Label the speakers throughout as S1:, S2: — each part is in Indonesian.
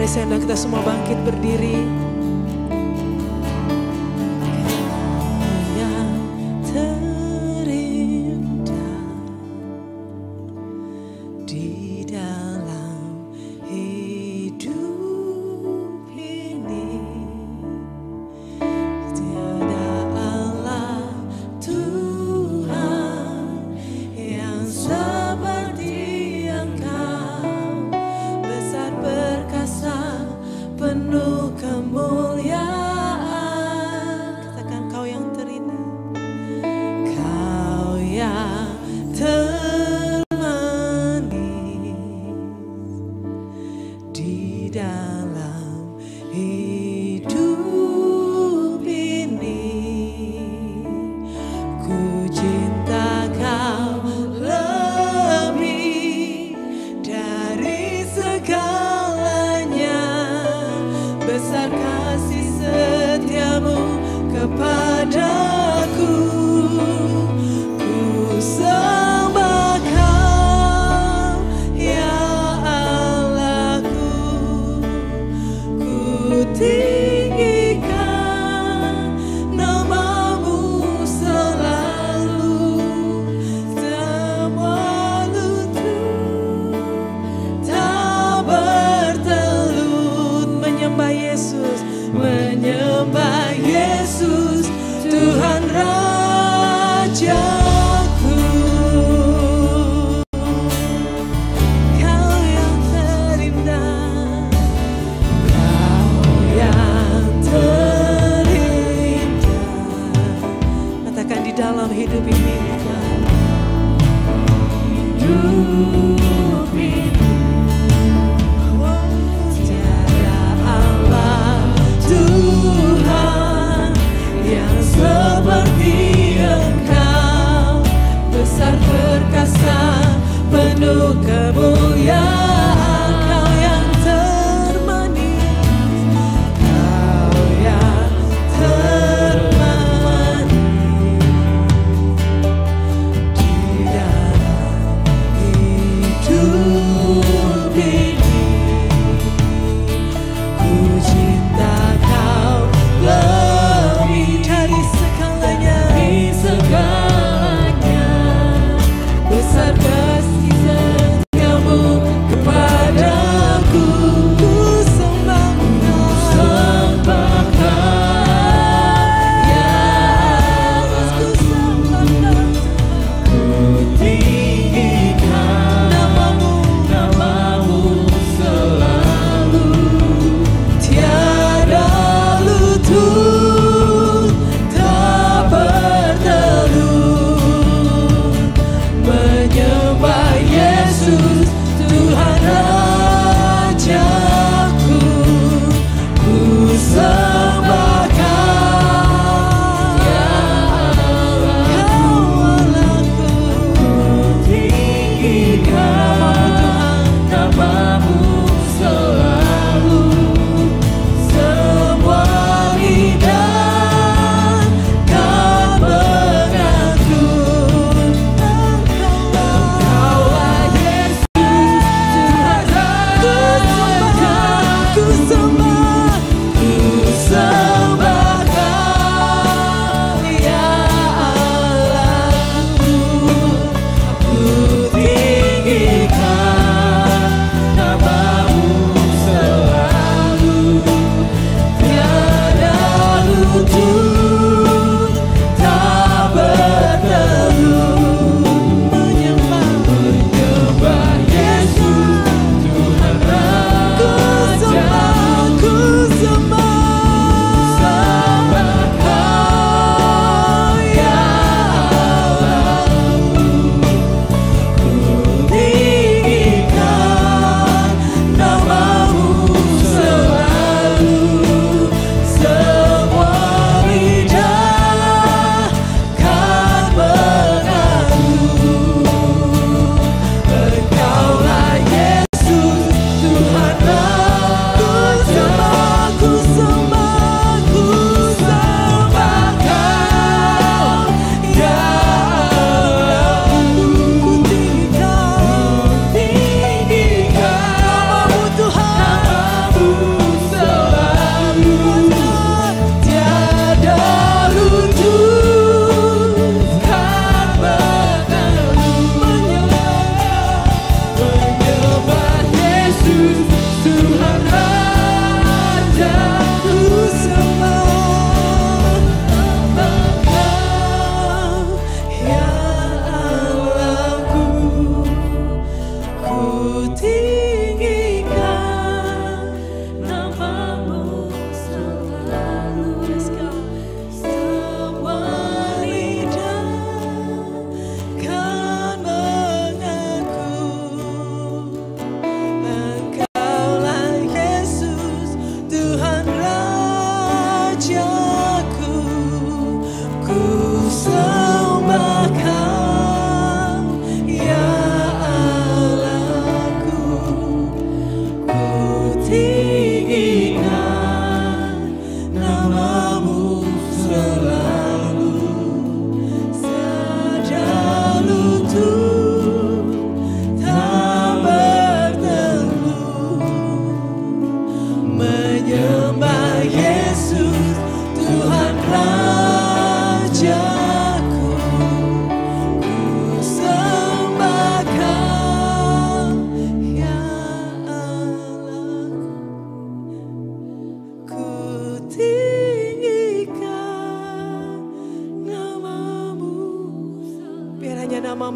S1: Mari saya undang kita semua bangkit berdiri.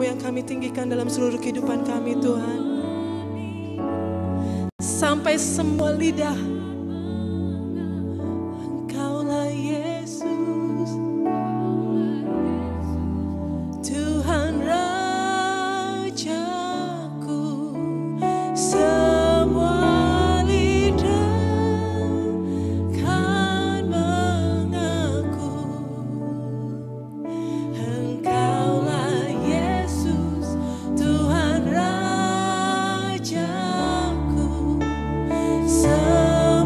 S1: yang kami tinggikan dalam seluruh kehidupan kami Tuhan. Sampai semua lidah, Engkaulah Yesus, Tuhan Rajaku. Semua lidah kan mengaku, Engkaulah Yesus, Tuhan Rajaku. Semua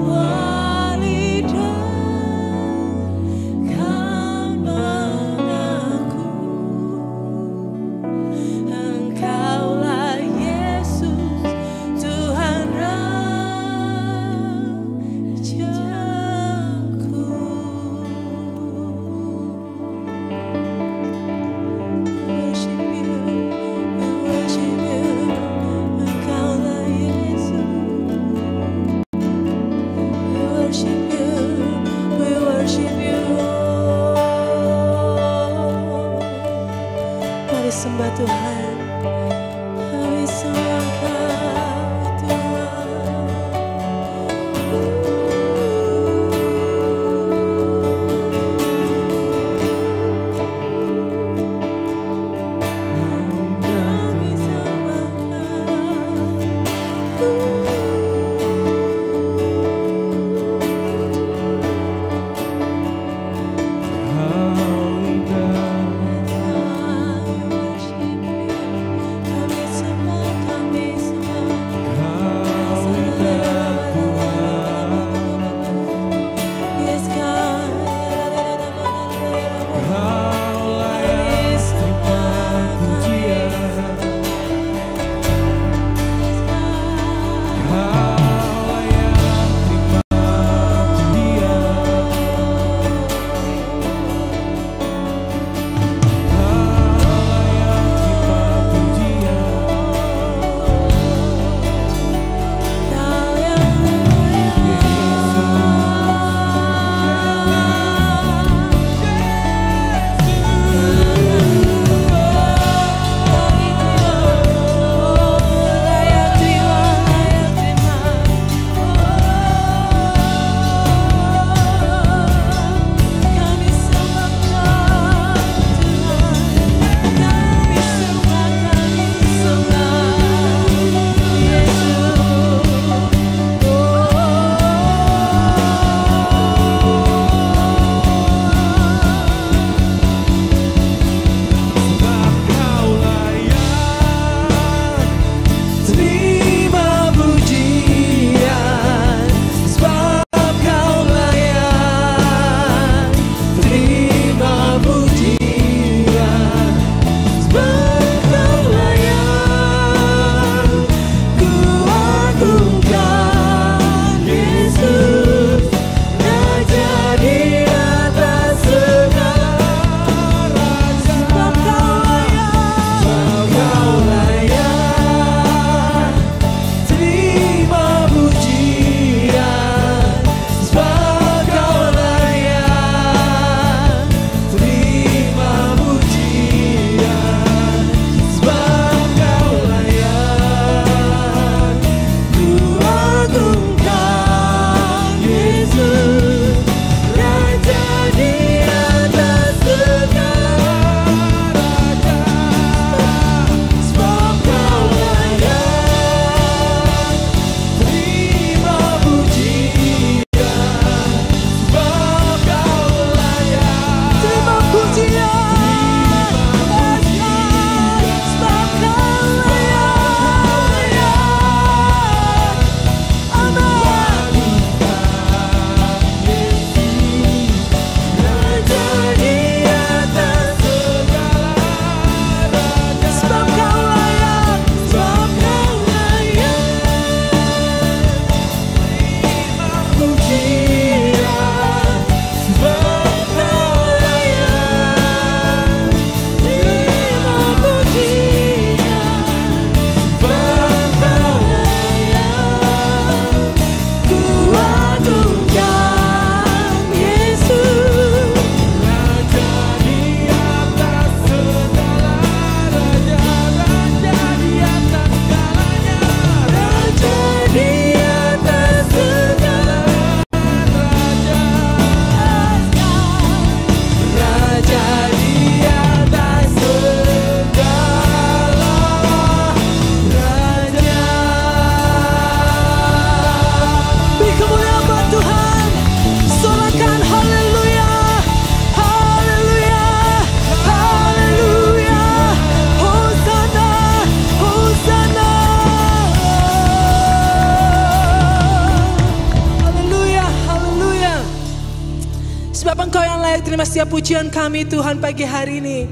S1: layak terima setiap pujian kami Tuhan pagi hari ini.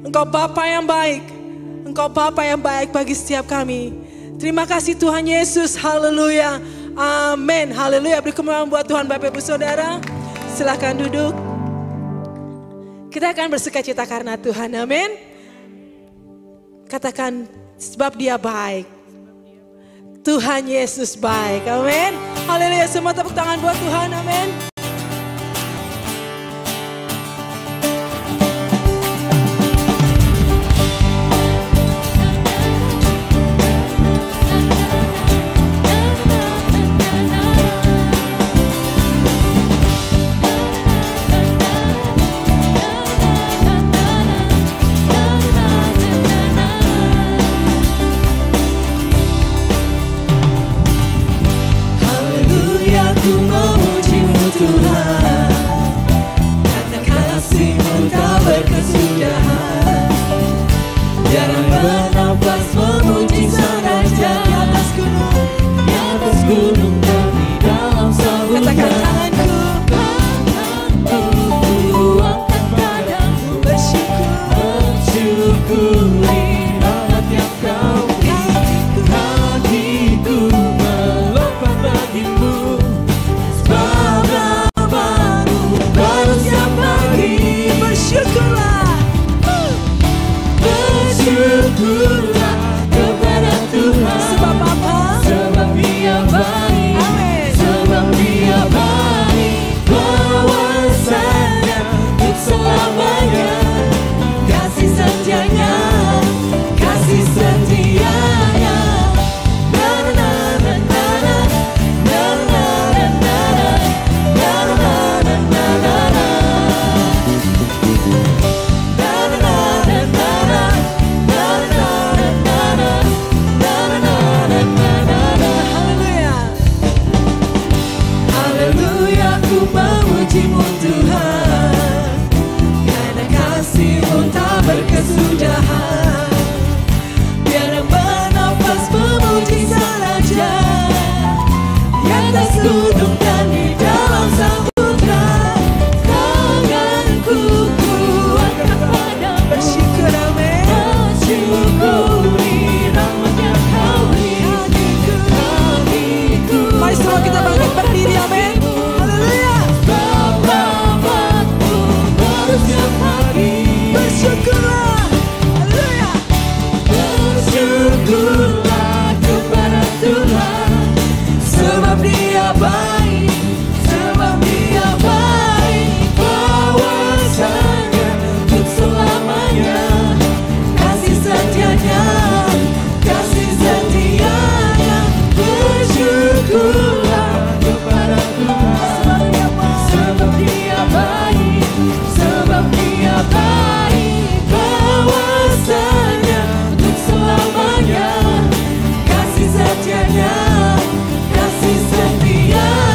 S1: Engkau Bapa yang baik. Engkau Bapa yang baik bagi setiap kami. Terima kasih Tuhan Yesus. Haleluya. Amin. Haleluya. Beri kemuliaan buat Tuhan Bapak Ibu Saudara. Silakan duduk. Kita akan bersukacita karena Tuhan. Amin. Katakan sebab Dia baik. Tuhan Yesus baik. Amin. Haleluya. Semua tepuk tangan buat Tuhan. Amin.
S2: Kasih setianya, kasih setia.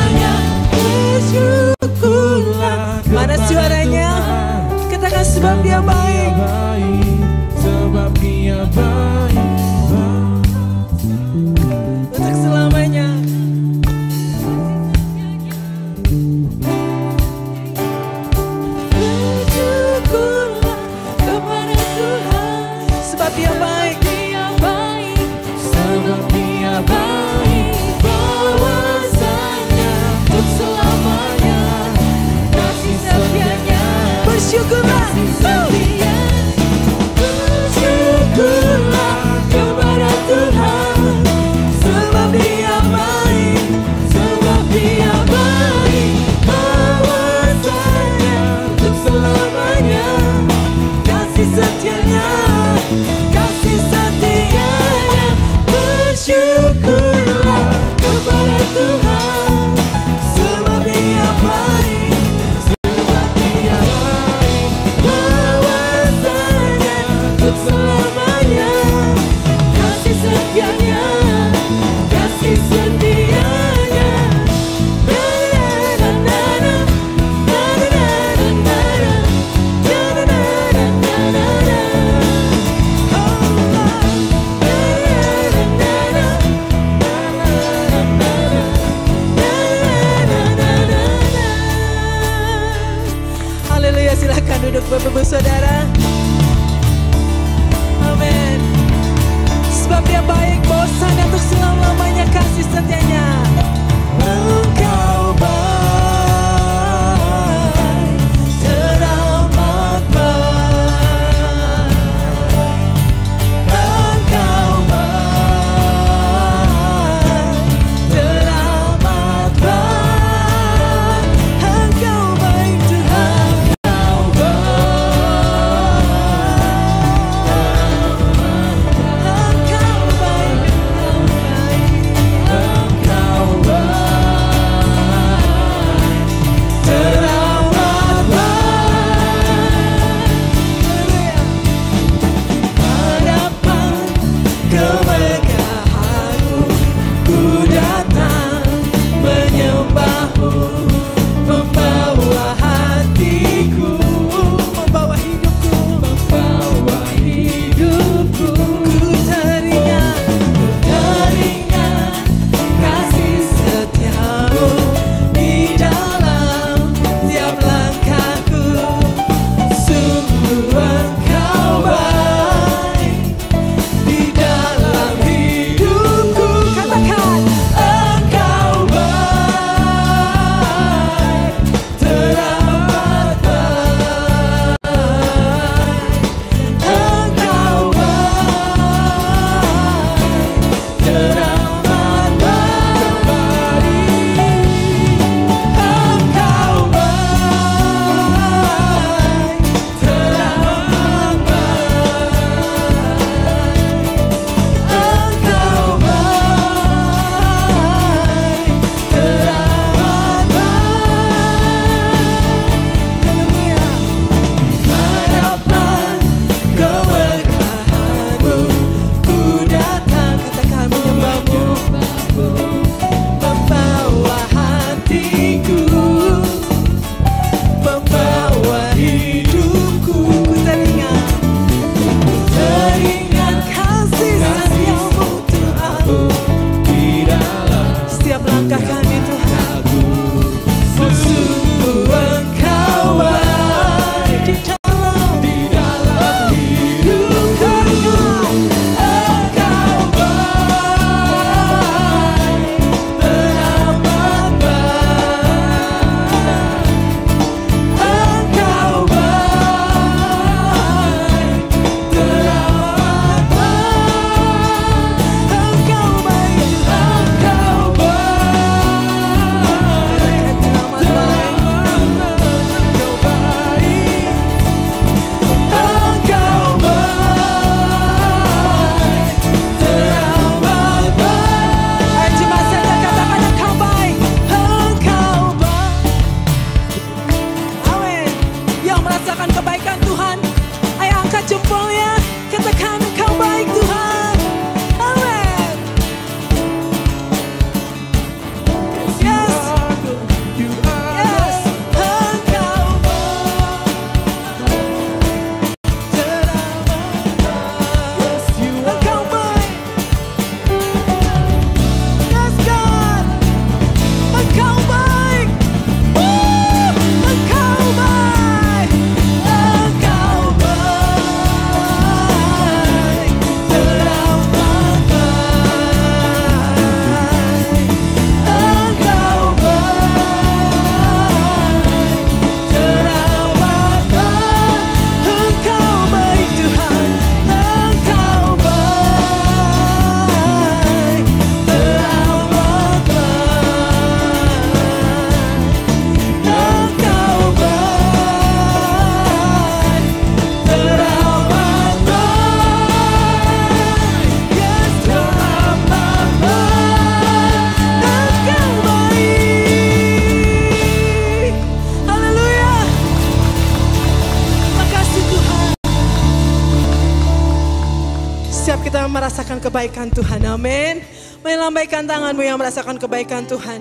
S1: merasakan kebaikan Tuhan. Amin. Melambaikan tanganmu yang merasakan kebaikan Tuhan.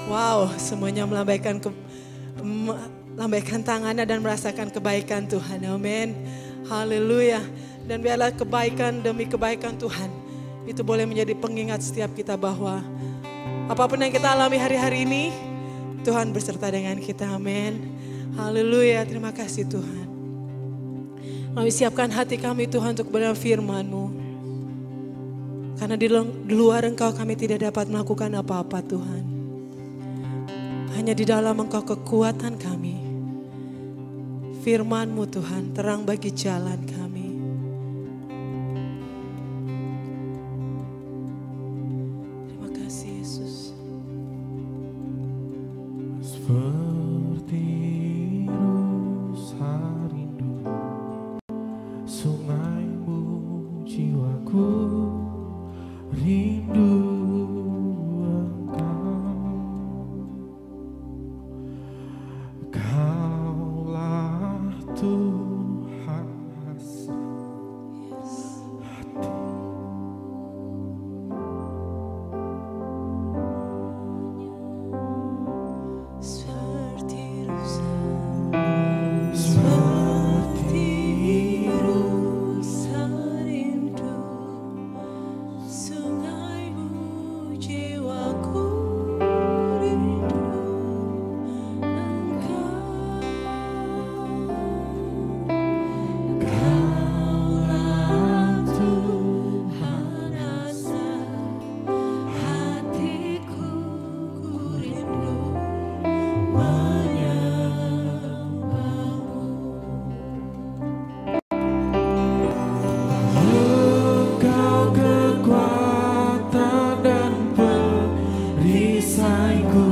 S1: Wow, semuanya melambaikan tangannya dan merasakan kebaikan Tuhan. Amin. Haleluya. Dan biarlah kebaikan demi kebaikan Tuhan itu boleh menjadi pengingat setiap kita bahwa apapun yang kita alami hari-hari ini, Tuhan berserta dengan kita. Amin. Haleluya. Terima kasih Tuhan. Kami siapkan hati kami Tuhan untuk mendengar firman-Mu. Karena di luar Engkau kami tidak dapat melakukan apa-apa Tuhan. Hanya di dalam Engkau kekuatan kami. Firman-Mu Tuhan terang bagi jalan kami. Terima kasih Yesus.
S2: Seperti rusa rindu sungaimu, jiwaku rindu Engkau. Kaulah Tuhan hasrat hati.
S1: Seperti rusa,
S2: Seperti
S1: rusa rindu, sungaimu jiwaku rindu Engkau.
S2: Kaulah
S1: Tuhan hasrat hatiku, ku rindu
S2: Engkau kekuatan dan perisaiku,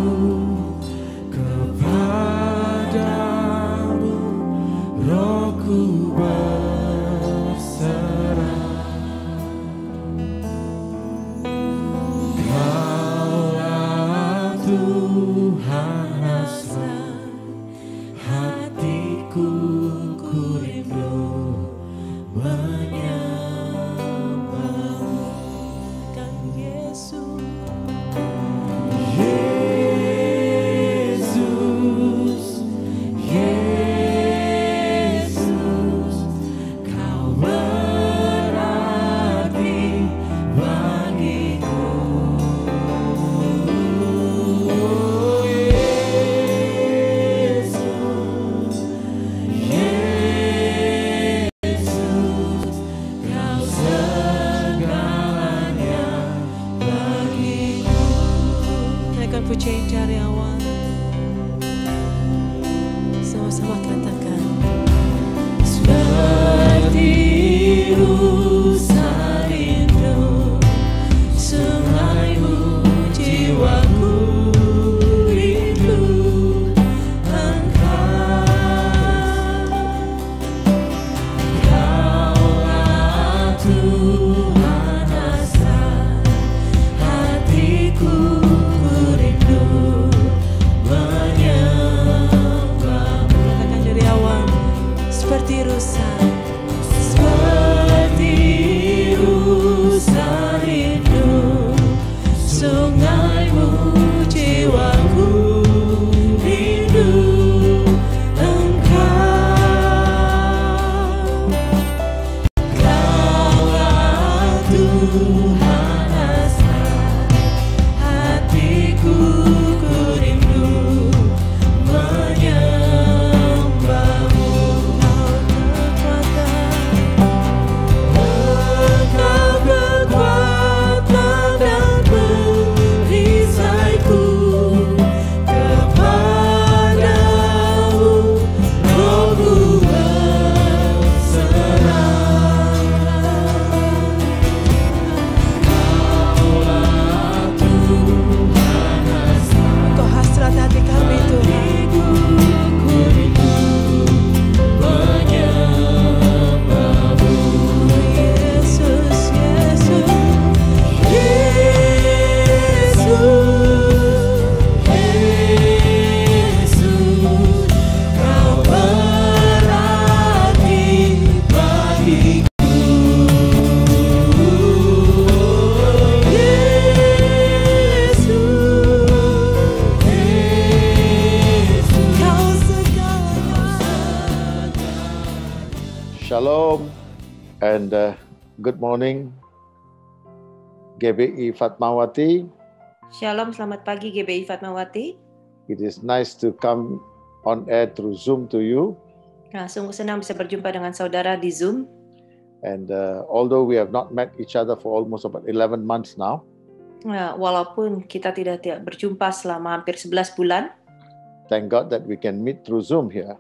S2: kepadamu rohku berserah. Kaulah Tuhan hasrat hatiku, ku rindu menyembahmu.
S1: kan Yesus.
S2: Yesus, Yesus, Kau berarti bagiku. Oh, Yesus, Yesus, Kau segalanya bagiku.
S1: Naikkan pujian dari awal. Sama-sama katakan. Seperti rusa rindu, sungaimu jiwaku rindu Engkau.
S2: Kaulah Tuhan hasrat hatiku, ku rindu menyembahmu.
S1: Katakan dari awal. Seperti rusa.
S2: Seperti rusa rindu,
S1: Sungaimu jiwaku rindu Engkau.
S2: Kaulah Tuhan hasrat hatiku, ku rindu menyembahmu. Engkau kekuatan dan perisaiku,
S3: Shalom and good morning, GBI Fatmawati.
S2: Shalom, selamat pagi GBI Fatmawati.
S3: It is nice to come on air through Zoom to you.
S2: Nah, sungguh senang bisa berjumpa dengan saudara di Zoom.
S3: And although we have not met each other for almost about 11 months now,
S2: Nah, walaupun kita tidak berjumpa selama hampir 11 bulan,
S3: thank God that we can meet through Zoom here.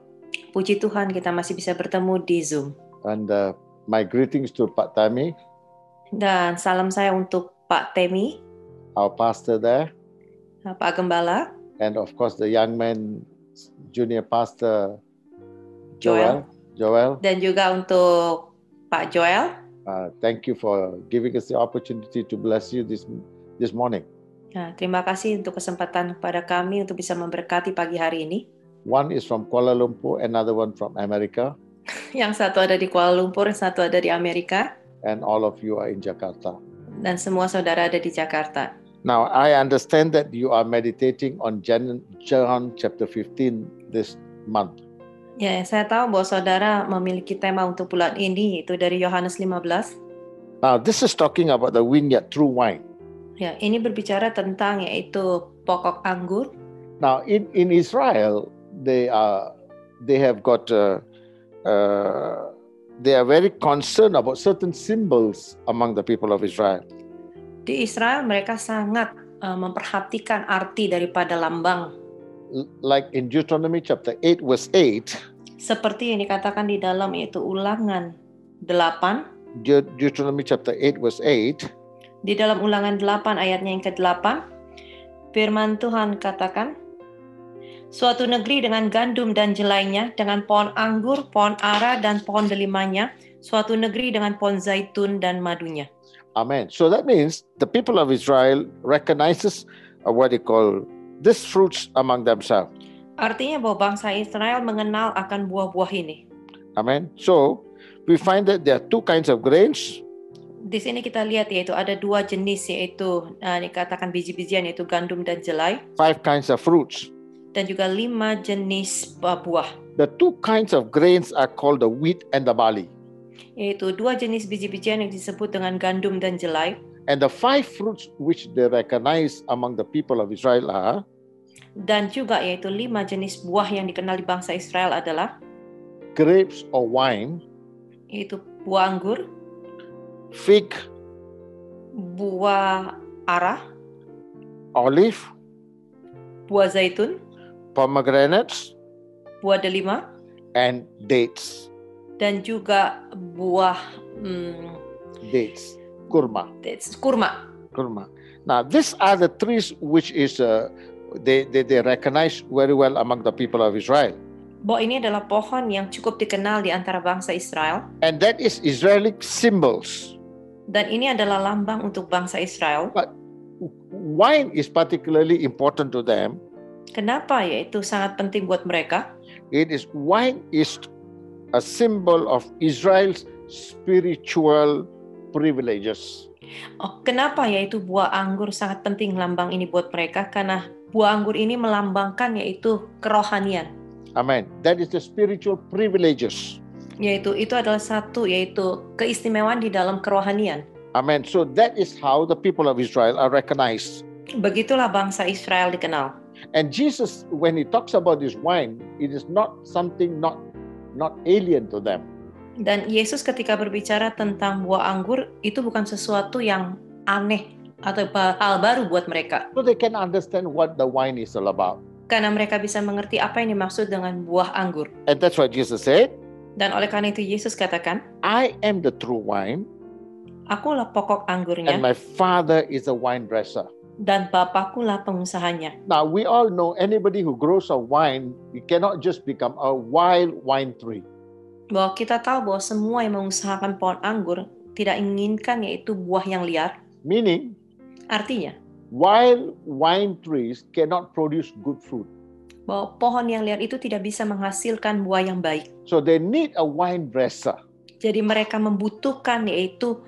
S2: puji Tuhan kita masih bisa bertemu di Zoom.
S3: And my greetings to Pak Tami,
S2: Dan salam saya untuk Pak Temi,
S3: our pastor there,
S2: Pak Gembala,
S3: and of course the young man, junior pastor
S2: Joel.
S3: Joel.
S2: Dan juga untuk Pak Joel.
S3: Thank you for giving us the opportunity to bless you this morning.
S2: Nah, terima kasih untuk kesempatan kepada kami untuk bisa memberkati pagi hari ini.
S3: One is from Kuala Lumpur, another one from America,
S2: Yang satu ada di Kuala Lumpur, yang satu ada di Amerika,
S3: and all of you are in Jakarta.
S2: dan semua saudara ada di Jakarta.
S3: Now, I understand that you are meditating on John chapter 15 this month.
S2: Ya, saya tahu bahwa saudara memiliki tema untuk bulan ini, yaitu dari Yohanes 15.
S3: Now, this is talking about the vineyard through wine.
S2: Ya, ini berbicara tentang yaitu pokok anggur.
S3: Now, in Israel, they are very concerned about certain symbols among the people of Israel.
S2: Di Israel mereka sangat memperhatikan arti daripada lambang.
S3: Like in Deuteronomy chapter 8 verse 8,
S2: Seperti yang dikatakan di dalam yaitu Ulangan 8.
S3: Deuteronomy chapter 8 verse 8,
S2: Di dalam Ulangan 8 ayatnya yang ke-8, firman Tuhan katakan, suatu negeri dengan gandum dan jelainya, dengan pohon anggur, pohon ara, dan pohon delimanya, suatu negeri dengan pohon zaitun dan madunya.
S3: Amen. So that means the people of Israel recognizes what they call these fruits among themselves.
S2: Artinya bahwa bangsa Israel mengenal akan buah-buah ini.
S3: Amen. So we find that there are two kinds of grains.
S2: Di sini kita lihat yaitu ada dua jenis, yaitu dikatakan biji-bijian, yaitu gandum dan jelai,
S3: 5 kinds of fruits.
S2: dan juga 5 jenis buah.
S3: The 2 kinds of grains are called the wheat and the barley.
S2: Yaitu 2 jenis biji-bijian yang disebut dengan gandum dan jelai.
S3: And the 5 fruits which they recognize among the people of Israel are
S2: Dan juga yaitu 5 jenis buah yang dikenal di bangsa Israel adalah
S3: grapes or wine,
S2: yaitu buah anggur,
S3: fig,
S2: buah ara,
S3: olive,
S2: buah zaitun,
S3: pomegranates,
S2: buah delima,
S3: and dates.
S2: dan juga buah
S3: Dates, kurma.
S2: kurma.
S3: Now, these are the trees which is they recognize very well among the people of Israel,
S2: Bahwa ini adalah pohon yang cukup dikenal di antara bangsa Israel,
S3: and that is Israelic symbols.
S2: dan ini adalah lambang untuk bangsa Israel.
S3: But wine is particularly important to them.
S2: Kenapa? Yaitu sangat penting buat mereka.
S3: Wine is a symbol of Israel's spiritual privileges.
S2: Kenapa? Yaitu buah anggur sangat penting lambang ini buat mereka, karena buah anggur ini melambangkan yaitu kerohanian.
S3: Amen. That is the spiritual privileges.
S2: Yaitu itu adalah satu, yaitu keistimewaan di dalam kerohanian.
S3: Amen. So that is how the people of Israel are recognized.
S2: Begitulah bangsa Israel dikenal.
S3: And Jesus, when he talks about this wine, it is not something not alien to them.
S2: Dan Yesus ketika berbicara tentang buah anggur, itu bukan sesuatu yang aneh atau hal baru buat mereka.
S3: So they can understand what the wine is all about.
S2: Karena mereka bisa mengerti apa yang dimaksud dengan buah anggur.
S3: And that's why Jesus said,
S2: Dan oleh karena itu Yesus katakan,
S3: I am the true wine,
S2: akulah pokok anggurnya,
S3: and my Father is a wine dresser.
S2: dan Bapakkulah pengusahanya.
S3: Now, we all know anybody who grows a wine, it cannot just become a wild wine tree.
S2: Bahwa kita tahu bahwa semua yang mengusahakan pohon anggur tidak inginkan yaitu buah yang liar.
S3: Meaning,
S2: Artinya,
S3: wild wine trees cannot produce good fruit.
S2: bahwa pohon yang liar itu tidak bisa menghasilkan buah yang baik.
S3: So they need a wine dresser.
S2: Jadi mereka membutuhkan yaitu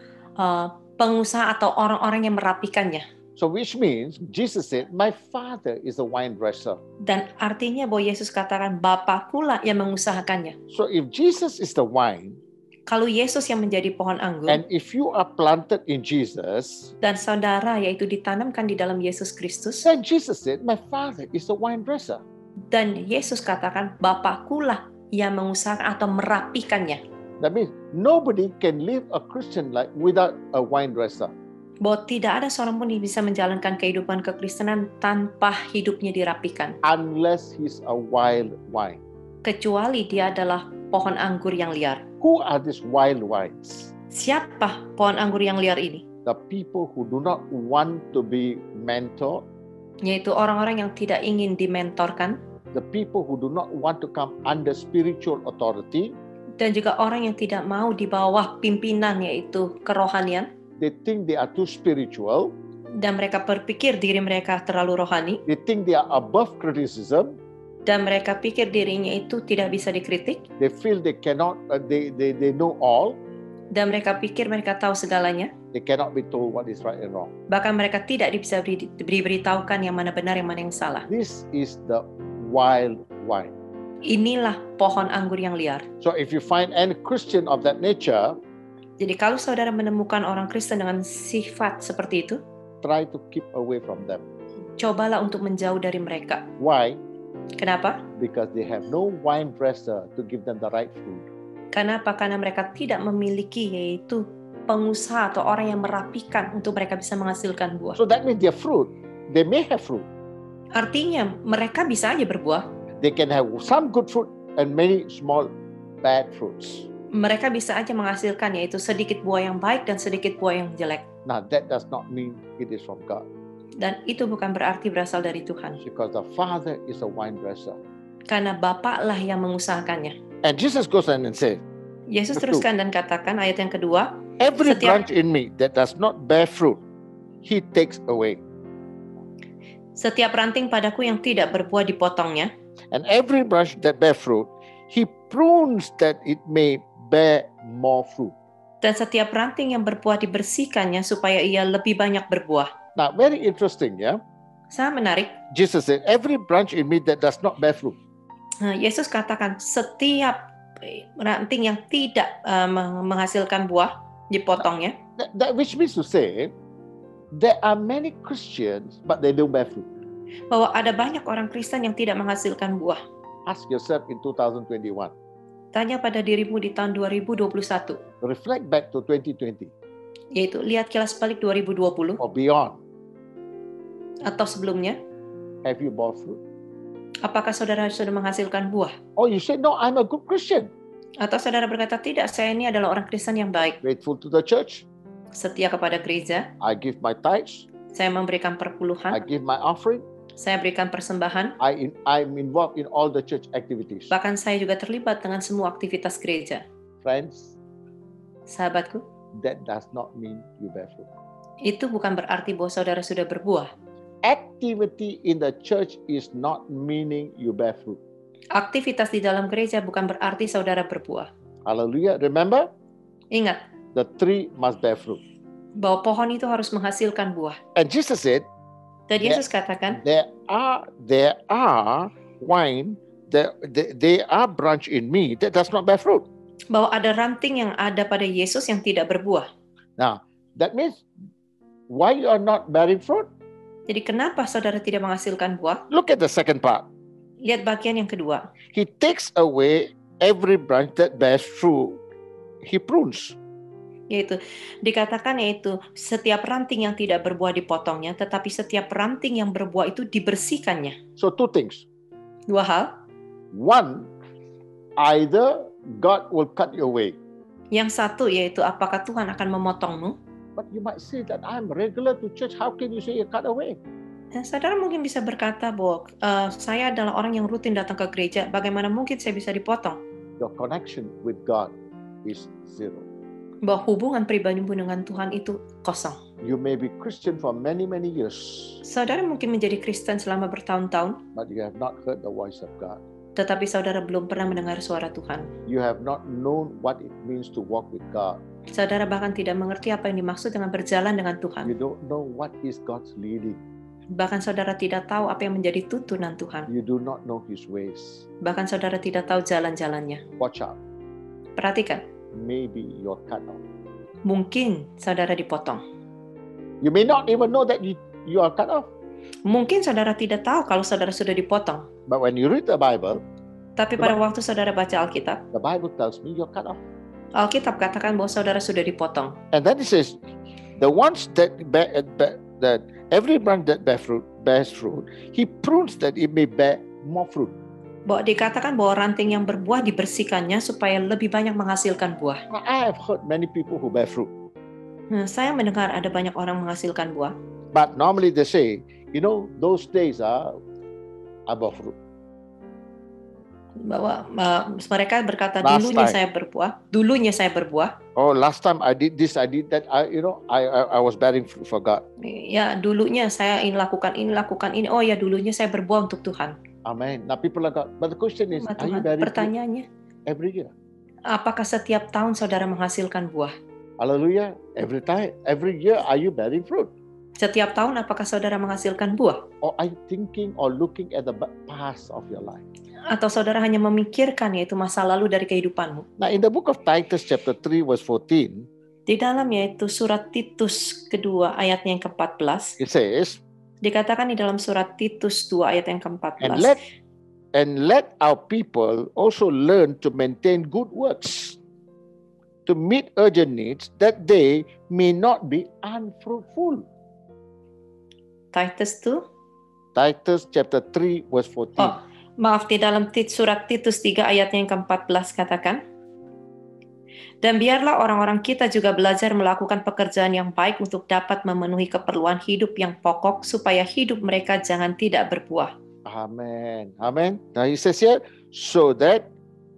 S2: pengusaha atau orang-orang yang merapikannya.
S3: So which means Jesus said, my Father is a wine dresser.
S2: Dan artinya bahwa Yesus katakan Bapakkulah yang mengusahakannya.
S3: So if Jesus is the wine,
S2: Kalau Yesus yang menjadi pohon anggur,
S3: and if you are planted in Jesus,
S2: dan saudara yaitu ditanamkan di dalam Yesus Kristus,
S3: then Jesus said, my Father is a vine dresser.
S2: dan Yesus katakan, Bapakkulah yang mengusahakan atau merapikannya.
S3: That means nobody can live a Christian life without a vine dresser.
S2: Bahwa tidak ada seorang pun yang bisa menjalankan kehidupan kekristenan tanpa hidupnya dirapikan.
S3: Unless he's a wild vine.
S2: Kecuali dia adalah pohon anggur yang liar.
S3: Who are these wild vines?
S2: Siapa pohon anggur yang liar ini?
S3: The people who do not want to be mentored,
S2: Yaitu orang-orang yang tidak ingin dimentorkan,
S3: the people who do not want to come under spiritual authority.
S2: dan juga orang yang tidak mau di bawah pimpinan yaitu kerohanian,
S3: They think they are too spiritual.
S2: dan mereka berpikir diri mereka terlalu rohani,
S3: They think they are above criticism.
S2: dan mereka pikir dirinya itu tidak bisa dikritik,
S3: They feel they cannot, they know all.
S2: dan mereka pikir mereka tahu segalanya,
S3: They cannot be told what is right and wrong.
S2: bahkan mereka tidak bisa diberitahukan yang mana benar, yang mana yang salah.
S3: This is the wild vine.
S2: Inilah pohon anggur yang liar.
S3: So if you find any Christian of that nature,
S2: Jadi kalau saudara menemukan orang Kristen dengan sifat seperti itu,
S3: try to keep away from them.
S2: cobalah untuk menjauh dari mereka.
S3: Why?
S2: Kenapa?
S3: Because they have no vine dresser to give them the right fruit.
S2: Kenapa? Karena mereka tidak memiliki yaitu pengusaha atau orang yang merapikan untuk mereka bisa menghasilkan buah.
S3: So that means their fruit, they may have fruit.
S2: Artinya mereka bisa aja berbuah.
S3: They can have some good fruit and many small bad fruits.
S2: Mereka bisa aja menghasilkan yaitu sedikit buah yang baik dan sedikit buah yang jelek.
S3: Now that does not mean it is from God.
S2: Dan itu bukan berarti berasal dari Tuhan.
S3: Because the Father is a vine dresser.
S2: Karena Bapaklah yang mengusahakannya.
S3: And Jesus goes on and says,
S2: Yesus
S3: Betul.
S2: teruskan dan katakan ayat yang kedua,
S3: every
S2: Setiap-
S3: branch in me that does not bear fruit, He takes away.
S2: setiap ranting padaku yang tidak berbuah dipotongnya,
S3: And every branch that bear fruit, He prunes that it may bear more fruit.
S2: dan setiap ranting yang berbuah dibersihkannya supaya ia lebih banyak berbuah.
S3: Now, very interesting, yeah?
S2: Sangat menarik.
S3: Jesus said, every branch in me that does not bear fruit.
S2: Nah, Yesus katakan setiap ranting yang tidak menghasilkan buah dipotongnya.
S3: That which means to say, there are many Christians, but they don't bear fruit.
S2: Bahwa ada banyak orang Kristen yang tidak menghasilkan buah.
S3: Ask yourself in 2021.
S2: Tanya pada dirimu di tahun 2021,
S3: Reflect back to 2020
S2: yaitu lihat kilas balik 2020
S3: or beyond.
S2: atau sebelumnya,
S3: Have you bore fruit?
S2: apakah saudara sudah menghasilkan buah?
S3: Or you say, no, I'm a good Christian.
S2: Atau saudara berkata, tidak, saya ini adalah orang Kristen yang baik,
S3: Faithful to the church.
S2: setia kepada gereja,
S3: I give my tithes.
S2: saya memberikan
S3: I
S2: perpuluhan,
S3: give my offering.
S2: saya berikan persembahan,
S3: I'm involved in all the church activities.
S2: bahkan saya juga terlibat dengan semua aktivitas gereja.
S3: Friends,
S2: Sahabatku,
S3: that does not mean you bear fruit.
S2: itu bukan berarti bahwa saudara sudah berbuah.
S3: Activity in the church is not meaning you bear fruit.
S2: Aktivitas di dalam gereja bukan berarti saudara berbuah.
S3: Hallelujah. Remember,
S2: Ingat,
S3: the tree must bear fruit.
S2: bahwa pohon itu harus menghasilkan buah.
S3: And Jesus said,
S2: Dan Yesus katakan,
S3: there are wine, they are branch in me that does not bear fruit.
S2: bahwa ada ranting yang ada pada Yesus yang tidak berbuah.
S3: Now, that means why you are not bearing fruit?
S2: Jadi kenapa saudara tidak menghasilkan buah?
S3: Look at the second part.
S2: Lihat bagian yang kedua.
S3: He takes away every branch that bears fruit. He prunes.
S2: Yaitu dikatakan yaitu setiap ranting yang tidak berbuah dipotongnya, tetapi setiap ranting yang berbuah itu dibersihkannya.
S3: So two things.
S2: Dua hal.
S3: One, either God will cut you away.
S2: Yang satu yaitu apakah Tuhan akan memotongmu?
S3: But you might say that I'm regular to church. How can you say you cut away?
S2: Dan saudara mungkin bisa berkata bahwa saya adalah orang yang rutin datang ke gereja. Bagaimana mungkin saya bisa dipotong?
S3: Your connection with God is zero.
S2: Bahwa hubungan pribadimu dengan Tuhan itu kosong.
S3: You may be Christian for many, many years,
S2: Saudara mungkin menjadi Kristen selama bertahun-tahun,
S3: but you have not heard the voice of God.
S2: tetapi saudara belum pernah mendengar suara Tuhan.
S3: You have not known what it means to walk with God.
S2: Saudara bahkan tidak mengerti apa yang dimaksud dengan berjalan dengan
S3: You
S2: Tuhan.
S3: don't know what is God's leading.
S2: Bahkan saudara tidak tahu apa yang menjadi tuntunan Tuhan.
S3: You do not know His ways.
S2: Bahkan saudara tidak tahu jalan-jalannya.
S3: Watch out.
S2: Perhatikan,
S3: maybe you're cut off.
S2: Mungkin saudara dipotong.
S3: You may not even know that you are cut off.
S2: Mungkin saudara tidak tahu kalau saudara sudah dipotong.
S3: But when you read the Bible,
S2: Tapi pada waktu saudara baca Alkitab,
S3: the Bible tells me you're cut off.
S2: Alkitab katakan bahwa saudara sudah dipotong.
S3: And then it says, the ones that every branch that bears fruit, he prunes that it may bear more fruit.
S2: Bahwa dikatakan bahwa ranting yang berbuah dibersihkannya supaya lebih banyak menghasilkan buah.
S3: Now, I have heard many people who bear fruit,
S2: Saya mendengar ada banyak orang menghasilkan buah.
S3: but normally they say, those days are above fruit.
S2: Bahwa mereka berkata
S3: Last
S2: dulunya
S3: time.
S2: saya berbuah.
S3: Oh, last time I did this, I did that. I was bearing fruit for God.
S2: Ya, dulunya saya lakukan ini. Oh ya, dulunya saya berbuah untuk Tuhan.
S3: Amen. Now people are God. But the question is,
S2: Sama
S3: are you
S2: Tuhan.
S3: bearing fruit
S2: Pertanyaannya,
S3: every year?
S2: apakah setiap tahun saudara menghasilkan buah?
S3: Hallelujah. Every year, are you bearing fruit?
S2: Setiap tahun apakah saudara menghasilkan buah?
S3: Or are you thinking or looking at the past of your life?
S2: Atau saudara hanya memikirkan yaitu masa lalu dari kehidupanmu?
S3: Now in the book of Titus chapter 3 verse 14,
S2: Di dalam yaitu surat Titus kedua ayatnya yang ke-14,
S3: it says,
S2: dikatakan di dalam surat Titus 2 ayat yang
S3: and
S2: ke-14,
S3: let our people also learn to maintain good works, to meet urgent needs, that they may not be unfruitful.
S2: Titus 2,
S3: Titus chapter 3 verse 14.
S2: Oh, maaf, di dalam surat Titus 3 ayatnya yang ke-14 katakan, dan biarlah orang-orang kita juga belajar melakukan pekerjaan yang baik untuk dapat memenuhi keperluan hidup yang pokok supaya hidup mereka jangan tidak berbuah.
S3: Amen. Amen. Now he says here, so that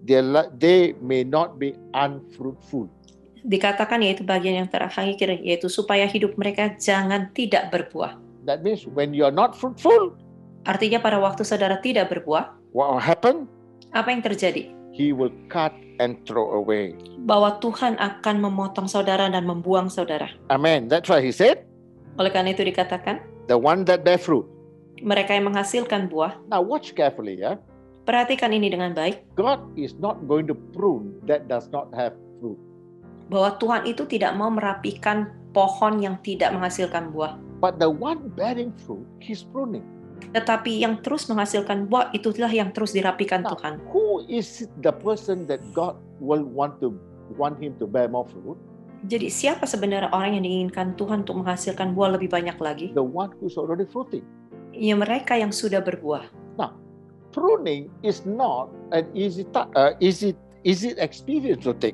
S3: they may not be unfruitful.
S2: Dikatakan yaitu bagian yang terakhir, yaitu supaya hidup mereka jangan tidak berbuah.
S3: That means when you are not fruitful,
S2: Artinya pada waktu saudara tidak berbuah,
S3: what will happen?
S2: apa yang terjadi?
S3: He will cut and throw away.
S2: Bahwa Tuhan akan memotong saudara dan membuang saudara.
S3: Amen. That's why he said,
S2: Oleh karena itu dikatakan,
S3: the one that bear fruit.
S2: mereka yang menghasilkan buah,
S3: Now watch carefully, yeah.
S2: perhatikan ini dengan baik,
S3: God is not going to prune that does not have fruit.
S2: bahwa Tuhan itu tidak mau merapikan pohon yang tidak menghasilkan buah.
S3: But the one bearing fruit, he's pruning.
S2: Tetapi yang terus menghasilkan buah, itulah yang terus dirapikan
S3: Now,
S2: Tuhan.
S3: who is the person that God will want him to bear more fruit?
S2: Jadi siapa sebenarnya orang yang diinginkan Tuhan untuk menghasilkan buah lebih banyak lagi?
S3: The one who's already fruiting.
S2: Ya mereka yang sudah berbuah.
S3: Pruning is not an easy experience to take.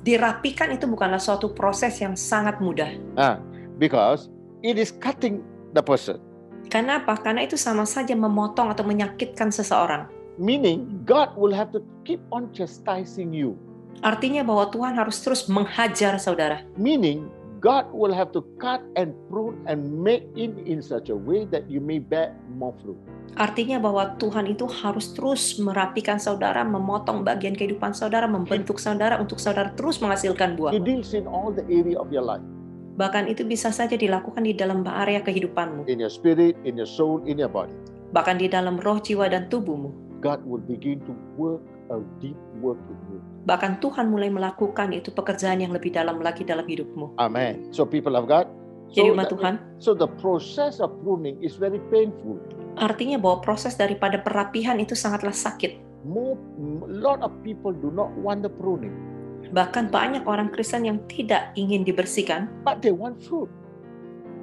S2: Dirapikan itu bukanlah suatu proses yang sangat mudah.
S3: Because it is cutting the person.
S2: Karena apa? Karena itu sama saja memotong atau menyakitkan seseorang.
S3: Meaning God will have to keep on chastising you.
S2: Artinya bahwa Tuhan harus terus menghajar saudara.
S3: Meaning God will have to cut and prune and make it in such a way that you may bear more fruit.
S2: Artinya bahwa Tuhan itu harus terus merapikan saudara, memotong bagian kehidupan saudara, membentuk saudara untuk saudara terus menghasilkan buah.
S3: He deals in all the area of your life.
S2: Bahkan itu bisa saja dilakukan di dalam area kehidupanmu.
S3: In your spirit, in your soul, in your body.
S2: Bahkan di dalam roh, jiwa, dan tubuhmu.
S3: God will begin to work a deep work in you.
S2: Bahkan Tuhan mulai melakukan itu pekerjaan yang lebih dalam lagi dalam hidupmu.
S3: Amen. So people of God.
S2: Jadi umat Tuhan,
S3: So the process of pruning is very painful.
S2: artinya bahwa proses daripada perapihan itu sangatlah sakit.
S3: A lot of people do not want the pruning,
S2: Bahkan banyak orang Kristen yang tidak ingin dibersihkan,
S3: but they want fruit.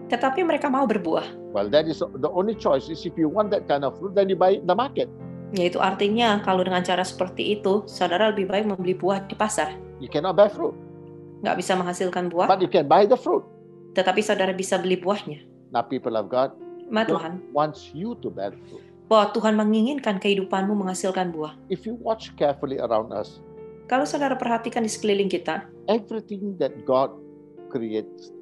S2: tetapi mereka mau berbuah.
S3: Well, that is the only choice. Is if you want that kind of fruit, then you buy it in the market.
S2: Yaitu artinya kalau dengan cara seperti itu, saudara lebih baik membeli buah di pasar.
S3: You cannot buy fruit,
S2: Nggak bisa menghasilkan buah,
S3: but you can buy the fruit.
S2: tetapi saudara bisa beli buahnya.
S3: Now, people of God,
S2: Ma
S3: God
S2: Tuhan,
S3: wants you to bear fruit.
S2: bahwa Tuhan menginginkan kehidupanmu menghasilkan buah.
S3: If you watch carefully around us,
S2: Kalau saudara perhatikan di sekeliling kita,
S3: everything that God creates,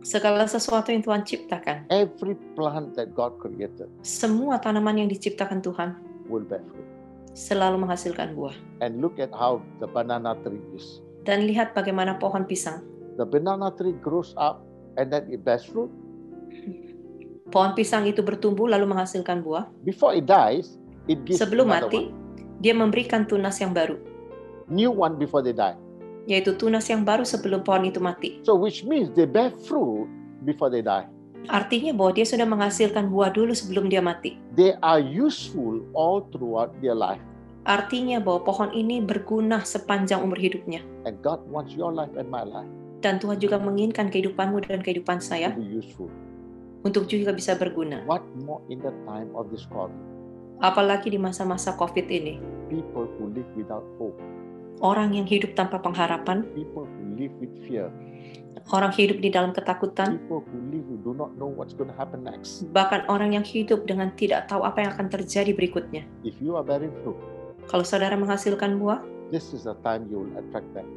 S2: segala sesuatu yang Tuhan ciptakan,
S3: every plant that God created
S2: semua tanaman yang diciptakan Tuhan
S3: will bear fruit.
S2: selalu menghasilkan buah.
S3: And look at how the banana tree is.
S2: Dan lihat bagaimana pohon pisang.
S3: The banana tree grows up and then it bears fruit.
S2: Pohon pisang itu bertumbuh lalu menghasilkan buah.
S3: Before it dies, it gives
S2: Sebelum
S3: another
S2: mati, dia memberikan tunas yang baru.
S3: one. new one before they die.
S2: yaitu tunas yang baru sebelum pohon itu mati.
S3: So which means they bear fruit before they die.
S2: Artinya bahwa dia sudah menghasilkan buah dulu sebelum dia mati.
S3: They are useful all throughout their life.
S2: Artinya bahwa pohon ini berguna sepanjang umur hidupnya.
S3: And God wants your life and my life
S2: Dan Tuhan juga menginginkan kehidupanmu dan kehidupan
S3: to
S2: saya
S3: be useful.
S2: untuk juga bisa berguna.
S3: What more in the time of this COVID?
S2: Apalagi di masa-masa COVID ini.
S3: People who live without hope.
S2: Orang yang hidup tanpa pengharapan,
S3: People who live with fear.
S2: orang hidup di dalam ketakutan,
S3: People who do not know what's going to happen next.
S2: bahkan orang yang hidup dengan tidak tahu apa yang akan terjadi berikutnya.
S3: If you are bearing fruit,
S2: Kalau saudara menghasilkan buah,
S3: this is the time you will attract them.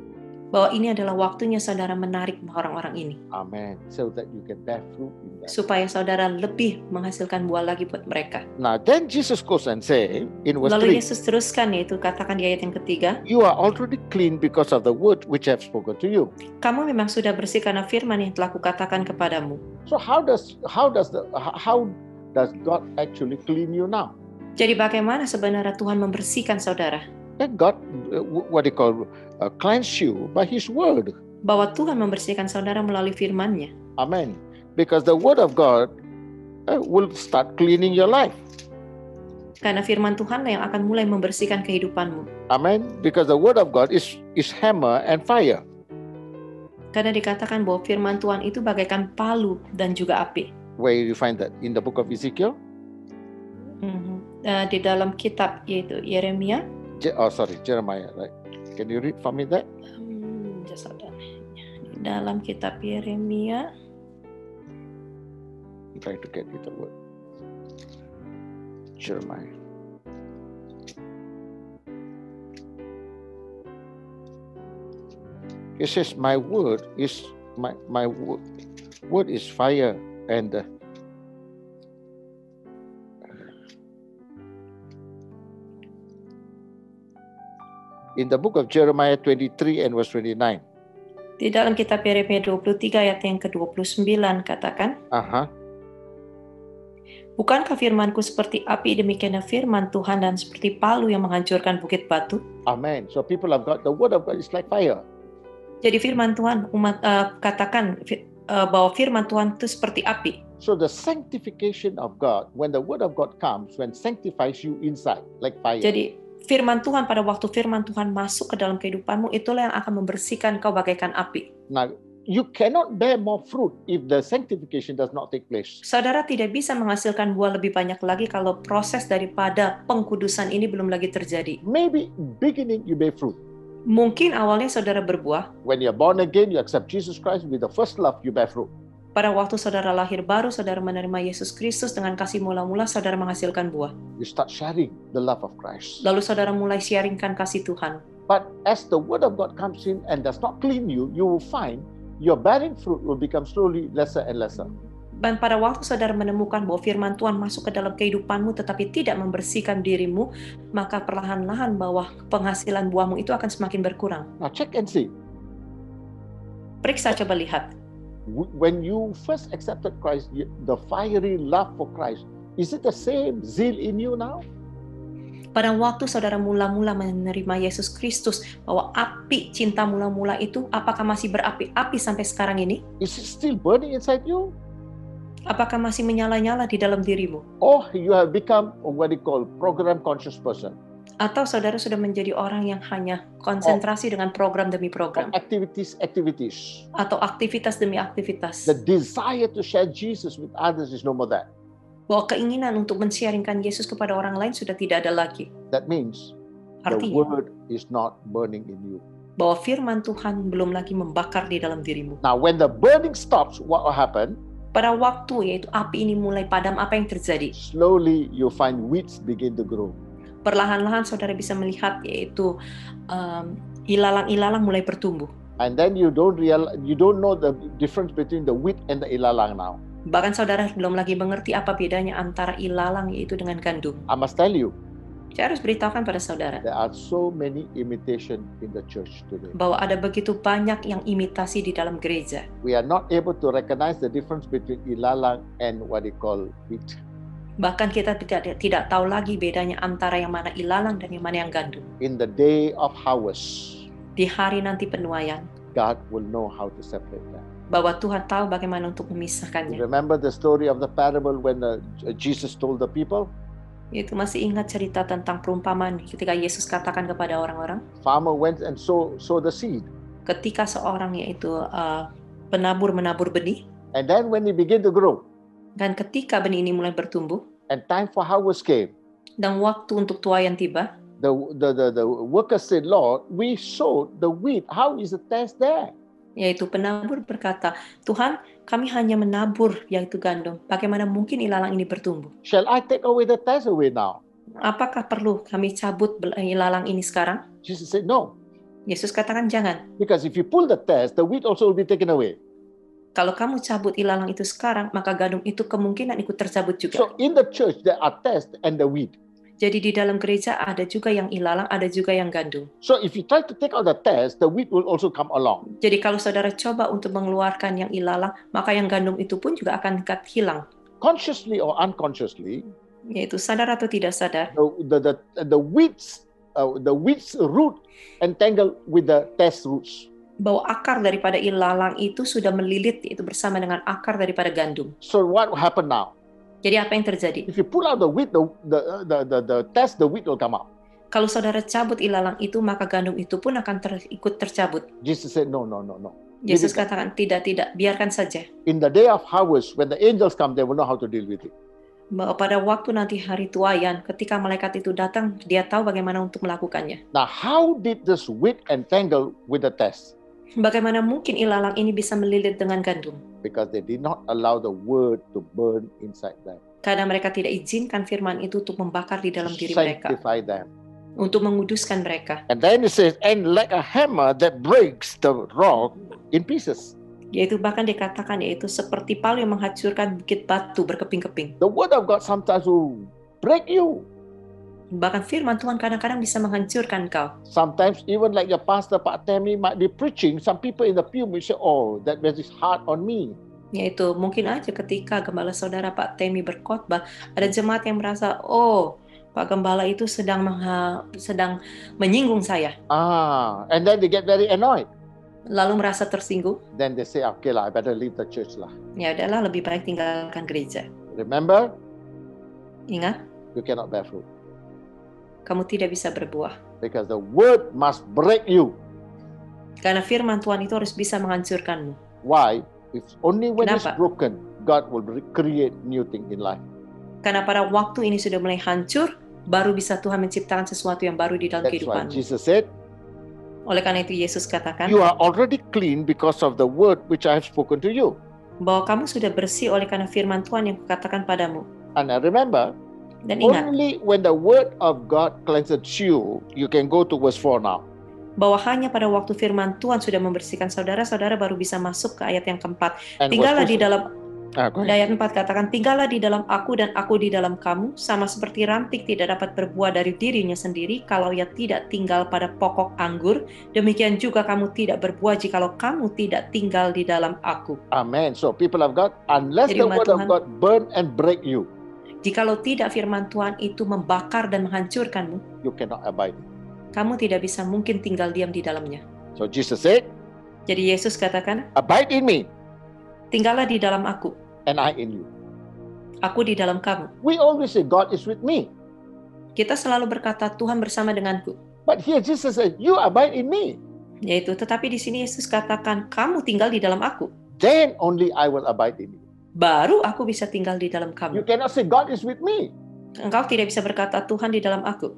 S2: bahwa ini adalah waktunya saudara menarik orang-orang ini.
S3: Amen. So that you can bear fruit in them.
S2: Supaya saudara lebih menghasilkan buah lagi buat mereka.
S3: Now then Jesus goes and say in verse
S2: Lalu
S3: 3,
S2: Yesus teruskan, yaitu katakan di ayat yang ketiga,
S3: you are already clean because of the word which I have spoken to you.
S2: kamu memang sudah bersih karena firman yang telah kukatakan kepadamu.
S3: So how does God actually clean you now?
S2: Jadi bagaimana sebenarnya Tuhan membersihkan saudara?
S3: That God cleanse you by His word.
S2: Bahwa Tuhan membersihkan saudara melalui firman-Nya.
S3: Amen. Because the word of God will start cleaning your life.
S2: Karena firman Tuhan yang akan mulai membersihkan kehidupanmu.
S3: Amen. Because the word of God is hammer and fire.
S2: Karena dikatakan bahwa firman Tuhan itu bagaikan palu dan juga api.
S3: Where you find that? In the book of Ezekiel?
S2: Di dalam kitab yaitu Yeremia.
S3: Jeremiah, right? Can you read for me that?
S2: Di dalam kitab Yeremia.
S3: I'm trying to get the word. Jeremiah. It says, "My word is my word is fire and." In the book of Jeremiah 23 and verse 29.
S2: Di dalam kitab Yeremia 23 ayat yang ke-29 katakan, bukankah firmanku seperti api, demikiannya firman Tuhan, dan seperti palu yang menghancurkan bukit batu?
S3: Amen. So people of God, the word of God is like fire.
S2: Jadi firman Tuhan, katakan bahwa firman Tuhan itu seperti api.
S3: So the sanctification of God, when the word of God comes, when sanctifies you inside, like fire.
S2: Jadi firman Tuhan, pada waktu firman Tuhan masuk ke dalam kehidupanmu, itulah yang akan membersihkan kau bagaikan api.
S3: Now, you cannot bear more fruit if the sanctification does not take place.
S2: Saudara tidak bisa menghasilkan buah lebih banyak lagi kalau proses daripada pengkudusan ini belum lagi terjadi.
S3: Maybe beginning you bear fruit.
S2: Mungkin awalnya saudara berbuah.
S3: When you're born again, you accept Jesus Christ with the first love, you bear fruit.
S2: Pada waktu saudara lahir baru, saudara menerima Yesus Kristus dengan kasih mula-mula, saudara menghasilkan buah.
S3: You start sharing the love of Christ.
S2: Lalu saudara mulai sharingkan kasih Tuhan.
S3: But as the word of God comes in and does not clean you, you will find your bearing fruit will become slowly lesser and lesser.
S2: Dan pada waktu saudara menemukan bahwa firman Tuhan masuk ke dalam kehidupanmu tetapi tidak membersihkan dirimu, maka perlahan-lahan bahwa penghasilan buahmu itu akan semakin berkurang.
S3: Now check and see.
S2: Periksa, coba lihat.
S3: When you first accepted Christ, the fiery love for Christ, is it the same zeal in you now?
S2: Pada waktu saudara mula-mula menerima Yesus Kristus, bahwa api cinta mula-mula itu apakah masih berapi-api sampai sekarang ini?
S3: Is it still burning inside you?
S2: Apakah masih menyala-nyala di dalam dirimu?
S3: Or you have become what they call program conscious person?
S2: Atau saudara sudah menjadi orang yang hanya konsentrasi dengan program demi program?
S3: Activities.
S2: Atau aktivitas demi aktivitas?
S3: The desire to share Jesus with others is no more that.
S2: Bahwa keinginan untuk men-sharingkan Yesus kepada orang lain sudah tidak ada lagi.
S3: That means the
S2: Artinya
S3: word is not burning in you.
S2: bahwa firman Tuhan belum lagi membakar di dalam dirimu.
S3: Now when the burning stops, what will happen?
S2: Pada waktu yaitu api ini mulai padam, apa yang terjadi?
S3: Slowly you find weeds begin to grow.
S2: Perlahan-lahan saudara bisa melihat yaitu ilalang-ilalang mulai bertumbuh.
S3: And then you don't know the difference between the wheat and the ilalang now.
S2: Bahkan saudara belum lagi mengerti apa bedanya antara ilalang yaitu dengan gandum.
S3: I must tell you,
S2: Saya harus beritahukan pada saudara
S3: there are so many imitation in the church today.
S2: bahwa ada begitu banyak yang imitasi di dalam gereja.
S3: We are not able to recognize the difference between ilalang and what they call wheat.
S2: Bahkan kita tidak tahu lagi bedanya antara yang mana ilalang dan yang mana yang gandum.
S3: In the day of harvest,
S2: Di hari nanti penuaian,
S3: God will know how to separate them.
S2: bahwa Tuhan tahu bagaimana untuk
S3: You
S2: memisahkannya.
S3: remember the story of the parable when Jesus told the people?
S2: Itu masih ingat cerita tentang perumpamaan ketika Yesus katakan kepada orang-orang,
S3: Farmer went and sow the seed.
S2: ketika seorang yaitu penabur menabur benih,
S3: And then when it began to grow,
S2: dan ketika benih ini mulai bertumbuh,
S3: and time for harvest came,
S2: dan waktu untuk tuaian tiba,
S3: the workers said, Lord, we sowed the wheat. How is the test there?
S2: yaitu penabur berkata, Tuhan, kami hanya menabur yaitu gandum. Bagaimana mungkin ilalang ini bertumbuh?
S3: Shall I take away the test away now?
S2: Apakah perlu kami cabut ilalang ini sekarang?
S3: Jesus said, no.
S2: Yesus katakan jangan.
S3: Because if you pull the test, the wheat also will be taken away.
S2: Kalau kamu cabut ilalang itu sekarang, maka gandum itu kemungkinan ikut tercabut juga.
S3: So in the church, there are test and the wheat.
S2: Jadi di dalam gereja ada juga yang ilalang, ada juga yang gandum.
S3: So if you try to take out the test, the wheat will also come along.
S2: Jadi kalau saudara coba untuk mengeluarkan yang ilalang, maka yang gandum itu pun juga akan hilang.
S3: Consciously or unconsciously,
S2: Yaitu sadar atau tidak sadar,
S3: the wheat's root entangled with the test roots.
S2: bahwa akar daripada ilalang itu sudah melilit yaitu bersama dengan akar daripada gandum.
S3: So what will happen now?
S2: Jadi apa yang terjadi?
S3: If you pull out the wheat, the test, the wheat will come out.
S2: Kalau saudara cabut ilalang itu, maka gandum itu pun akan ikut tercabut.
S3: Jesus said, no.
S2: Yesus katakan, tidak, biarkan saja.
S3: In the day of harvest, when the angels come, they will know how to deal with it.
S2: Bahwa pada waktu nanti hari tuaian, ketika malaikat itu datang, dia tahu bagaimana untuk melakukannya.
S3: Now, how did this wheat entangle with the test?
S2: Bagaimana mungkin ilalang ini bisa melilit dengan gandum?
S3: Because they did not allow the word to burn inside them.
S2: Karena mereka tidak izinkan firman itu untuk membakar di dalam
S3: To
S2: diri mereka,
S3: sanctify them.
S2: untuk menguduskan mereka.
S3: And then it says, and like a hammer that breaks the rock in pieces.
S2: Yaitu bahkan dikatakan yaitu seperti palu yang menghancurkan bukit batu berkeping-keping.
S3: The word of God sometimes will break you.
S2: Bahkan firman Tuhan kadang-kadang bisa menghancurkan kau.
S3: Sometimes even like your pastor, Pak Temi, might be preaching. Some people in the pew will say, oh, that is hard on me.
S2: Yaitu mungkin aja ketika gembala saudara Pak Temi berkhotbah, ada jemaat yang merasa, oh, Pak Gembala itu sedang menyinggung saya.
S3: And then they get very annoyed.
S2: Lalu merasa tersinggung.
S3: Then they say, okay lah, I better leave the church lah.
S2: Ya udahlah, lebih baik tinggalkan gereja.
S3: Remember,
S2: Ingat,
S3: you cannot bear fruit.
S2: kamu tidak bisa berbuah.
S3: Because the word must break you.
S2: Karena firman Tuhan itu harus bisa menghancurkanmu.
S3: Why? It's only when it's
S2: Kenapa?
S3: broken, God will create new thing in life.
S2: Karena pada waktu ini sudah mulai hancur, baru bisa Tuhan menciptakan sesuatu yang baru di dalam
S3: That's why
S2: kehidupanmu.
S3: Jesus said,
S2: Oleh karena itu Yesus katakan,
S3: you are already clean because of the word which I have spoken to you.
S2: bahwa kamu sudah bersih oleh karena firman Tuhan yang kukatakan padamu.
S3: And I remember,
S2: Dan ingat,
S3: only when the word of God cleanses you, you can go to verse 4 now.
S2: bahwa hanya pada waktu firman Tuhan sudah membersihkan saudara, saudara baru bisa masuk ke ayat yang keempat.
S3: And
S2: Tinggallah
S3: verse
S2: di
S3: 4.
S2: dalam,
S3: Go ahead.
S2: ayat 4 katakan, tinggallah di dalam aku dan aku di dalam kamu, sama seperti ranting tidak dapat berbuah dari dirinya sendiri kalau ia tidak tinggal pada pokok anggur, demikian juga kamu tidak berbuah jikalau kamu tidak tinggal di dalam aku.
S3: Amen. So people of God, unless
S2: Jadi
S3: the
S2: umat
S3: word of
S2: Tuhan,
S3: God burn and break you,
S2: jikalau tidak firman Tuhan itu membakar dan menghancurkanmu,
S3: you cannot abide.
S2: kamu tidak bisa mungkin tinggal diam di dalamnya.
S3: So Jesus said,
S2: Jadi Yesus katakan,
S3: abide in me
S2: tinggallah di dalam aku,
S3: and I in you.
S2: aku di dalam kamu.
S3: We always say God is with me.
S2: Kita selalu berkata Tuhan bersama denganku.
S3: But here Jesus said, you abide in me.
S2: Yaitu, tetapi di sini Yesus katakan, kamu tinggal di dalam aku.
S3: Then only I will abide in you.
S2: Baru aku bisa tinggal di dalam
S3: You
S2: kamu.
S3: cannot say God is with me.
S2: Engkau tidak bisa berkata Tuhan di dalam aku,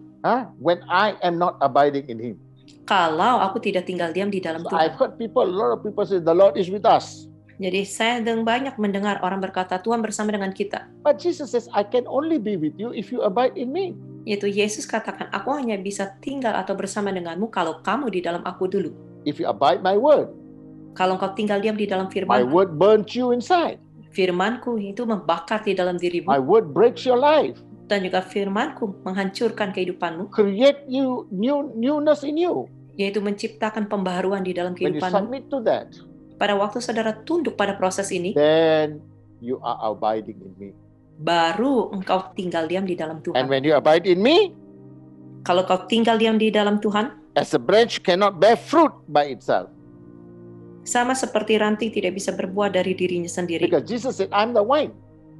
S3: When I am not abiding in him.
S2: kalau aku tidak tinggal diam di dalam
S3: So I've
S2: Tuhan.
S3: heard a lot of people say the Lord is with us.
S2: Jadi saya banyak mendengar orang berkata Tuhan bersama dengan kita.
S3: But Jesus says, I can only be with you if you abide in me.
S2: Yaitu Yesus katakan, aku hanya bisa tinggal atau bersama denganmu kalau kamu di dalam aku dulu.
S3: If you abide my word.
S2: Kalau engkau tinggal diam di dalam
S3: My
S2: firman,
S3: word burns you inside.
S2: firmanku itu membakar di dalam dirimu.
S3: My word breaks your life.
S2: Dan juga firmanku menghancurkan kehidupanmu,
S3: Create you newness in you.
S2: yaitu menciptakan pembaharuan di dalam
S3: When you
S2: kehidupanmu.
S3: submit to that,
S2: Pada waktu saudara tunduk pada proses ini,
S3: then you are abiding in me.
S2: baru engkau tinggal diam di dalam
S3: And
S2: Tuhan.
S3: when you abide in me,
S2: Kalau kau tinggal diam di dalam Tuhan,
S3: as a branch cannot bear fruit by itself.
S2: sama seperti ranting tidak bisa berbuah dari dirinya sendiri.
S3: Because Jesus said, I'm the vine.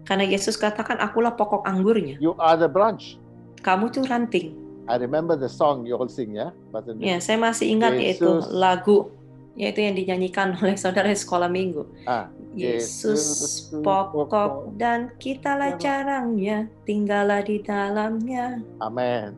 S2: Karena Yesus katakan, akulah pokok anggurnya.
S3: You are the branch.
S2: Kamu tuh ranting.
S3: I remember the song you all sing, yeah? Pastor Nick?
S2: Ya, saya masih ingat yaitu
S3: Yesus.
S2: lagu, yaitu yang dinyanyikan oleh saudara di sekolah minggu.
S3: Ah,
S2: Yesus pokok dan kitalah carangnya, tinggallah di dalamnya.
S3: Amen.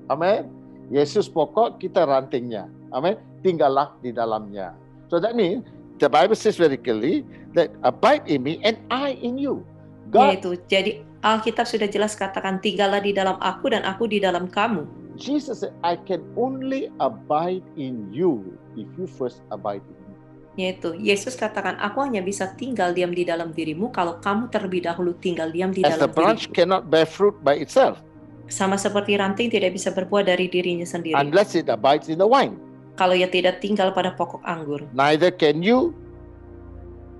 S3: Amen. Yesus pokok, kita rantingnya. Amen. Tinggallah di dalamnya. So that means the Bible says very clearly that abide in me and I in you. God,
S2: Yaitu, jadi Alkitab sudah jelas katakan, tinggallah di dalam aku dan aku di dalam kamu.
S3: Jesus said, I can only abide in you if you first abide in me.
S2: Yaitu, Yesus katakan, aku hanya bisa tinggal diam di dalam dirimu kalau kamu terlebih dahulu tinggal diam di
S3: As the
S2: dalam
S3: branch
S2: diriku.
S3: cannot bear fruit by itself
S2: Sama seperti ranting tidak bisa berbuah dari dirinya sendiri.
S3: unless it abides in the vine.
S2: Kalau ia tidak tinggal pada pokok anggur.
S3: Neither can you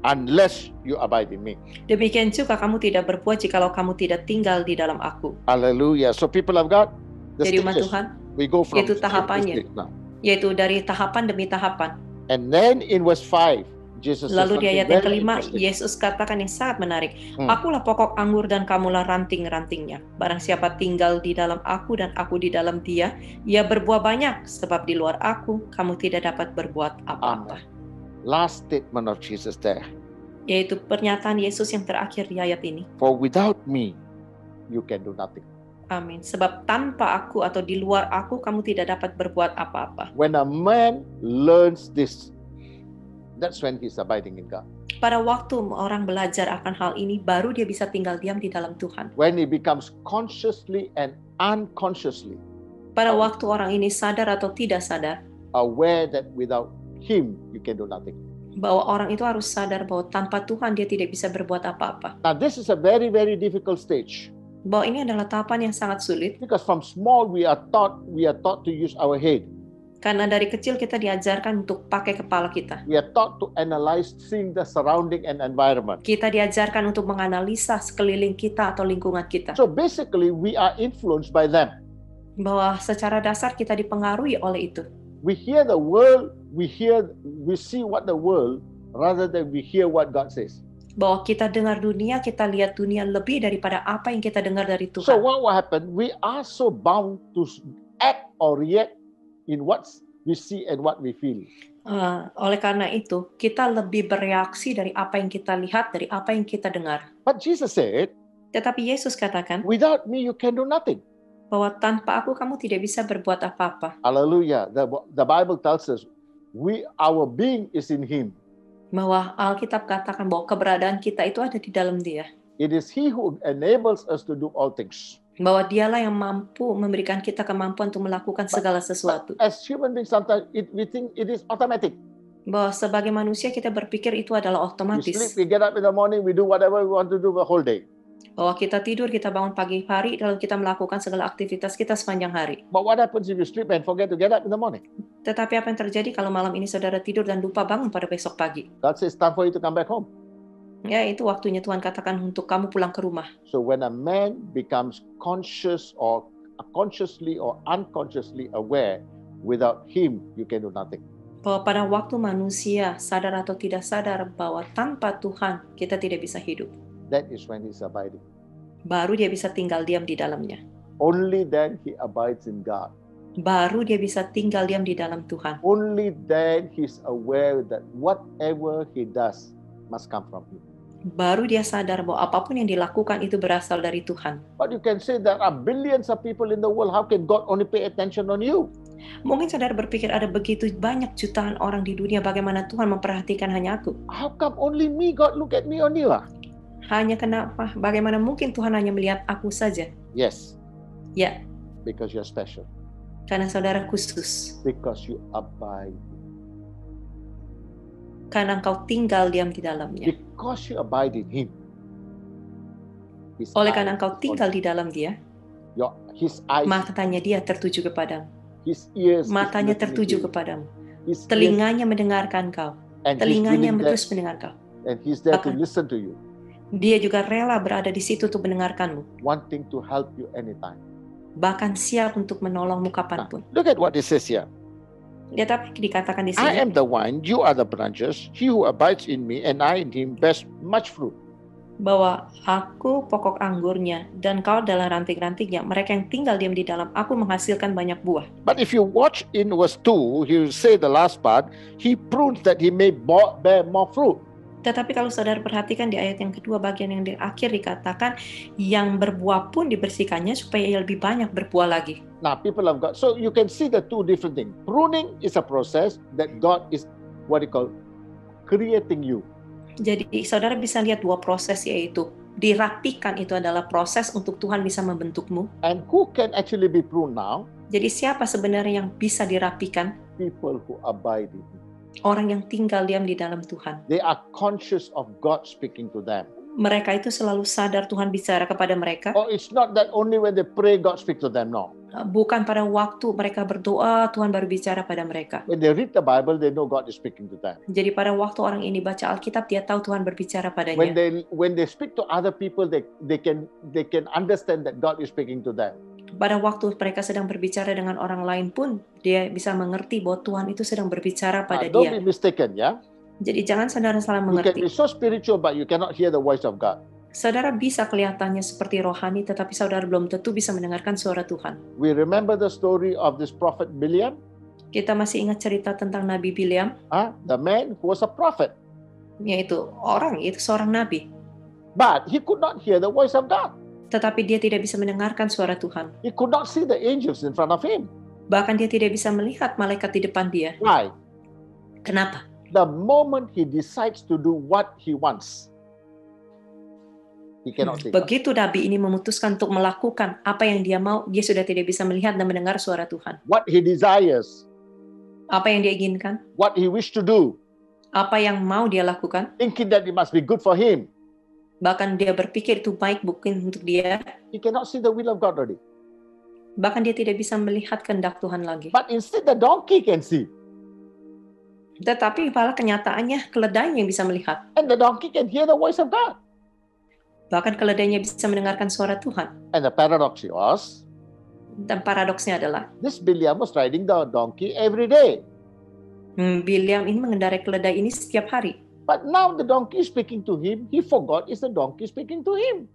S3: unless you abide in me.
S2: Demikian juga kamu tidak berbuah jikalau kamu tidak tinggal di dalam aku.
S3: Hallelujah. So people of God, the
S2: Jadi umat
S3: stages,
S2: Tuhan,
S3: we go from
S2: itu
S3: stage to
S2: tahapannya.
S3: stage now.
S2: yaitu dari tahapan demi tahapan.
S3: And then in verse 5, Jesus says
S2: Lalu di
S3: something
S2: ayat yang
S3: very
S2: kelima,
S3: interesting.
S2: Yesus katakan yang sangat menarik.
S3: Hmm.
S2: Akulah pokok anggur dan kamulah ranting-rantingnya. Barang siapa tinggal di dalam aku dan aku di dalam dia, ia berbuah banyak. Sebab di luar aku, kamu tidak dapat berbuat apa-apa.
S3: Last statement of Jesus there.
S2: Yaitu pernyataan Yesus yang terakhir di ayat ini.
S3: For without me, you can do nothing.
S2: Amin. Sebab tanpa aku atau di luar aku, kamu tidak dapat berbuat apa-apa.
S3: When a man learns this, that's when he's abiding in God.
S2: Pada waktu orang belajar akan hal ini, baru dia bisa tinggal diam di dalam Tuhan.
S3: When he becomes consciously and unconsciously
S2: Pada waktu orang ini sadar atau tidak sadar,
S3: aware that without him, you can do nothing.
S2: bahwa orang itu harus sadar bahwa tanpa Tuhan dia tidak bisa berbuat apa-apa.
S3: Now, this is a very, very difficult stage.
S2: Bahwa ini adalah tahapan yang sangat sulit,
S3: Because from small, we are taught to use our head.
S2: karena dari kecil kita diajarkan untuk pakai kepala kita.
S3: We are taught to analyze, seeing the surrounding and environment.
S2: Kita diajarkan untuk menganalisa sekeliling kita atau lingkungan kita.
S3: So basically, we are influenced by them.
S2: Bahwa secara dasar kita dipengaruhi oleh itu.
S3: We hear the world, we see what the world, rather than we hear what God says.
S2: Bahwa kita dengar dunia, kita lihat dunia lebih daripada apa yang kita dengar dari
S3: So
S2: Tuhan.
S3: what will happen? We are so bound to act or react in what we see and what we feel.
S2: Oleh karena itu, kita lebih bereaksi dari apa yang kita lihat, dari apa yang kita dengar.
S3: But Jesus said,
S2: Tetapi Yesus katakan
S3: without me you can do nothing.
S2: bahwa tanpa aku kamu tidak bisa berbuat apa-apa.
S3: Hallelujah. The Bible tells us our being is in him.
S2: Bahwa Alkitab katakan bahwa keberadaan kita itu ada di dalam Dia.
S3: It is he who enables us to do all things.
S2: Bahwa Dialah yang mampu memberikan kita kemampuan untuk melakukan segala sesuatu.
S3: As human beings, sometimes we think it is automatic.
S2: Bahwa sebagai manusia kita berpikir itu adalah
S3: We
S2: otomatis.
S3: sleep, we get up in the morning, we do whatever we want to do the whole day.
S2: Bahwa kita tidur, kita bangun pagi hari, lalu kita melakukan segala aktivitas kita sepanjang hari.
S3: But what happens if you sleep and forget to get up in the morning?
S2: Tetapi apa yang terjadi kalau malam ini saudara tidur dan lupa bangun pada besok pagi?
S3: God says time for you to come back home.
S2: Ya, itu waktunya Tuhan katakan untuk kamu pulang ke rumah.
S3: So when a man becomes conscious or consciously or unconsciously aware, without him you can do nothing.
S2: Bahwa pada waktu manusia sadar atau tidak sadar bahwa tanpa Tuhan kita tidak bisa hidup.
S3: That is when he's abiding.
S2: Baru dia bisa tinggal diam di dalamnya.
S3: Only then he abides in God.
S2: Baru dia bisa tinggal diam di dalam Tuhan.
S3: Only then he's aware that whatever he does must come from him.
S2: Baru dia sadar bahwa apapun yang dilakukan itu berasal dari Tuhan.
S3: But you can say there are billions of people in the world. How can God only pay attention on you?
S2: Mungkin saudara berpikir ada begitu banyak jutaan orang di dunia, bagaimana Tuhan memperhatikan hanya aku?
S3: How come only me? God look at me only.
S2: Hanya kenapa? Bagaimana mungkin Tuhan hanya melihat aku saja?
S3: Yes,
S2: Ya,
S3: because you're special.
S2: karena saudara khusus.
S3: Because you abide.
S2: Karena engkau tinggal diam di dalamnya.
S3: Because you abide in him. His
S2: Oleh
S3: eyes
S2: karena engkau
S3: on
S2: tinggal
S3: you.
S2: di dalam dia,
S3: His eyes,
S2: matanya dia tertuju kepadamu.
S3: his ears, is
S2: Matanya
S3: listening
S2: tertuju
S3: to you.
S2: kepadamu.
S3: His ears-
S2: Telinganya mendengarkan kau.
S3: and he's
S2: Telinganya
S3: willing there-
S2: terus mendengar kau.
S3: and he's there to
S2: Bahkan-
S3: listen to you.
S2: Dia juga rela berada di situ untuk mendengarkanmu,
S3: wanting to help you anytime.
S2: bahkan siap untuk menolongmu kapanpun.
S3: Look at what it says here.
S2: Lihat apa yang dikatakan di
S3: I
S2: sini.
S3: am the vine, you are the branches. He who abides in me and I in him bears much fruit.
S2: Bahwa aku pokok anggurnya dan kau adalah ranting-rantingnya. Mereka yang tinggal diam di dalam aku menghasilkan banyak buah.
S3: But if you watch in verse 2, he will say the last part, he prunes that he may bear more fruit.
S2: Tetapi kalau saudara perhatikan di ayat yang kedua, bagian yang di akhir dikatakan, yang berbuah pun dibersihkannya supaya ia lebih banyak berbuah lagi.
S3: Now, people of God, so you can see the two different things. Pruning is a process that God is, what you call, creating you.
S2: Jadi saudara bisa lihat dua proses, yaitu dirapikan itu adalah proses untuk Tuhan bisa membentukmu.
S3: And who can actually be pruned now?
S2: Jadi siapa sebenarnya yang bisa dirapikan?
S3: People who abide in him.
S2: Orang yang tinggal diam di dalam Tuhan.
S3: They are conscious of God speaking to them.
S2: Mereka itu selalu sadar Tuhan bicara kepada mereka.
S3: Oh, it's not that only when they pray God speaks to them, no.
S2: Bukan pada waktu mereka berdoa Tuhan baru bicara pada mereka.
S3: When they read the Bible, they know God is speaking to them.
S2: Jadi pada waktu orang ini baca Alkitab, dia tahu Tuhan berbicara padanya.
S3: When they speak to other people, they can understand that God is speaking to them.
S2: Pada waktu mereka sedang berbicara dengan orang lain pun, dia bisa mengerti bahwa Tuhan itu sedang berbicara pada
S3: Don't
S2: dia.
S3: be mistaken, yeah.
S2: Jadi jangan saudara salah
S3: You can
S2: mengerti.
S3: be so spiritual, but you cannot hear the voice of God.
S2: Saudara bisa kelihatannya seperti rohani, tetapi saudara belum tentu bisa mendengarkan suara Tuhan.
S3: We remember the story of this prophet Biliam,
S2: Kita masih ingat cerita tentang Nabi Bileam,
S3: the man who was a prophet,
S2: yaitu seorang nabi.
S3: but he could not hear the voice of God.
S2: Tetapi dia tidak bisa mendengarkan suara Tuhan.
S3: He could not see the angels in front of him.
S2: Bahkan dia tidak bisa melihat malaikat di depan dia.
S3: Why?
S2: Kenapa?
S3: The moment he decides to do what he wants, he cannot see God.
S2: Begitu nabi ini memutuskan untuk melakukan apa yang dia mau, dia sudah tidak bisa melihat dan mendengar suara Tuhan.
S3: What he desires,
S2: Apa yang dia inginkan,
S3: what he wished to do,
S2: apa yang mau dia lakukan,
S3: thinking that it must be good for him,
S2: bahkan dia berpikir itu baik bukan untuk dia,
S3: he cannot see the will of God already.
S2: bahkan dia tidak bisa melihat kehendak Tuhan lagi.
S3: But instead the donkey can see,
S2: Tetapi malah kenyataannya keledainya yang bisa melihat.
S3: and the donkey can hear the voice of God.
S2: Bahkan keledainya bisa mendengarkan suara Tuhan.
S3: And the paradox was,
S2: Dan paradoksnya adalah,
S3: this Biliam was riding the donkey every day.
S2: Bileam ini mengendarai keledai ini setiap hari.
S3: But now the donkey is speaking to him, he forgot it's the donkey speaking to him.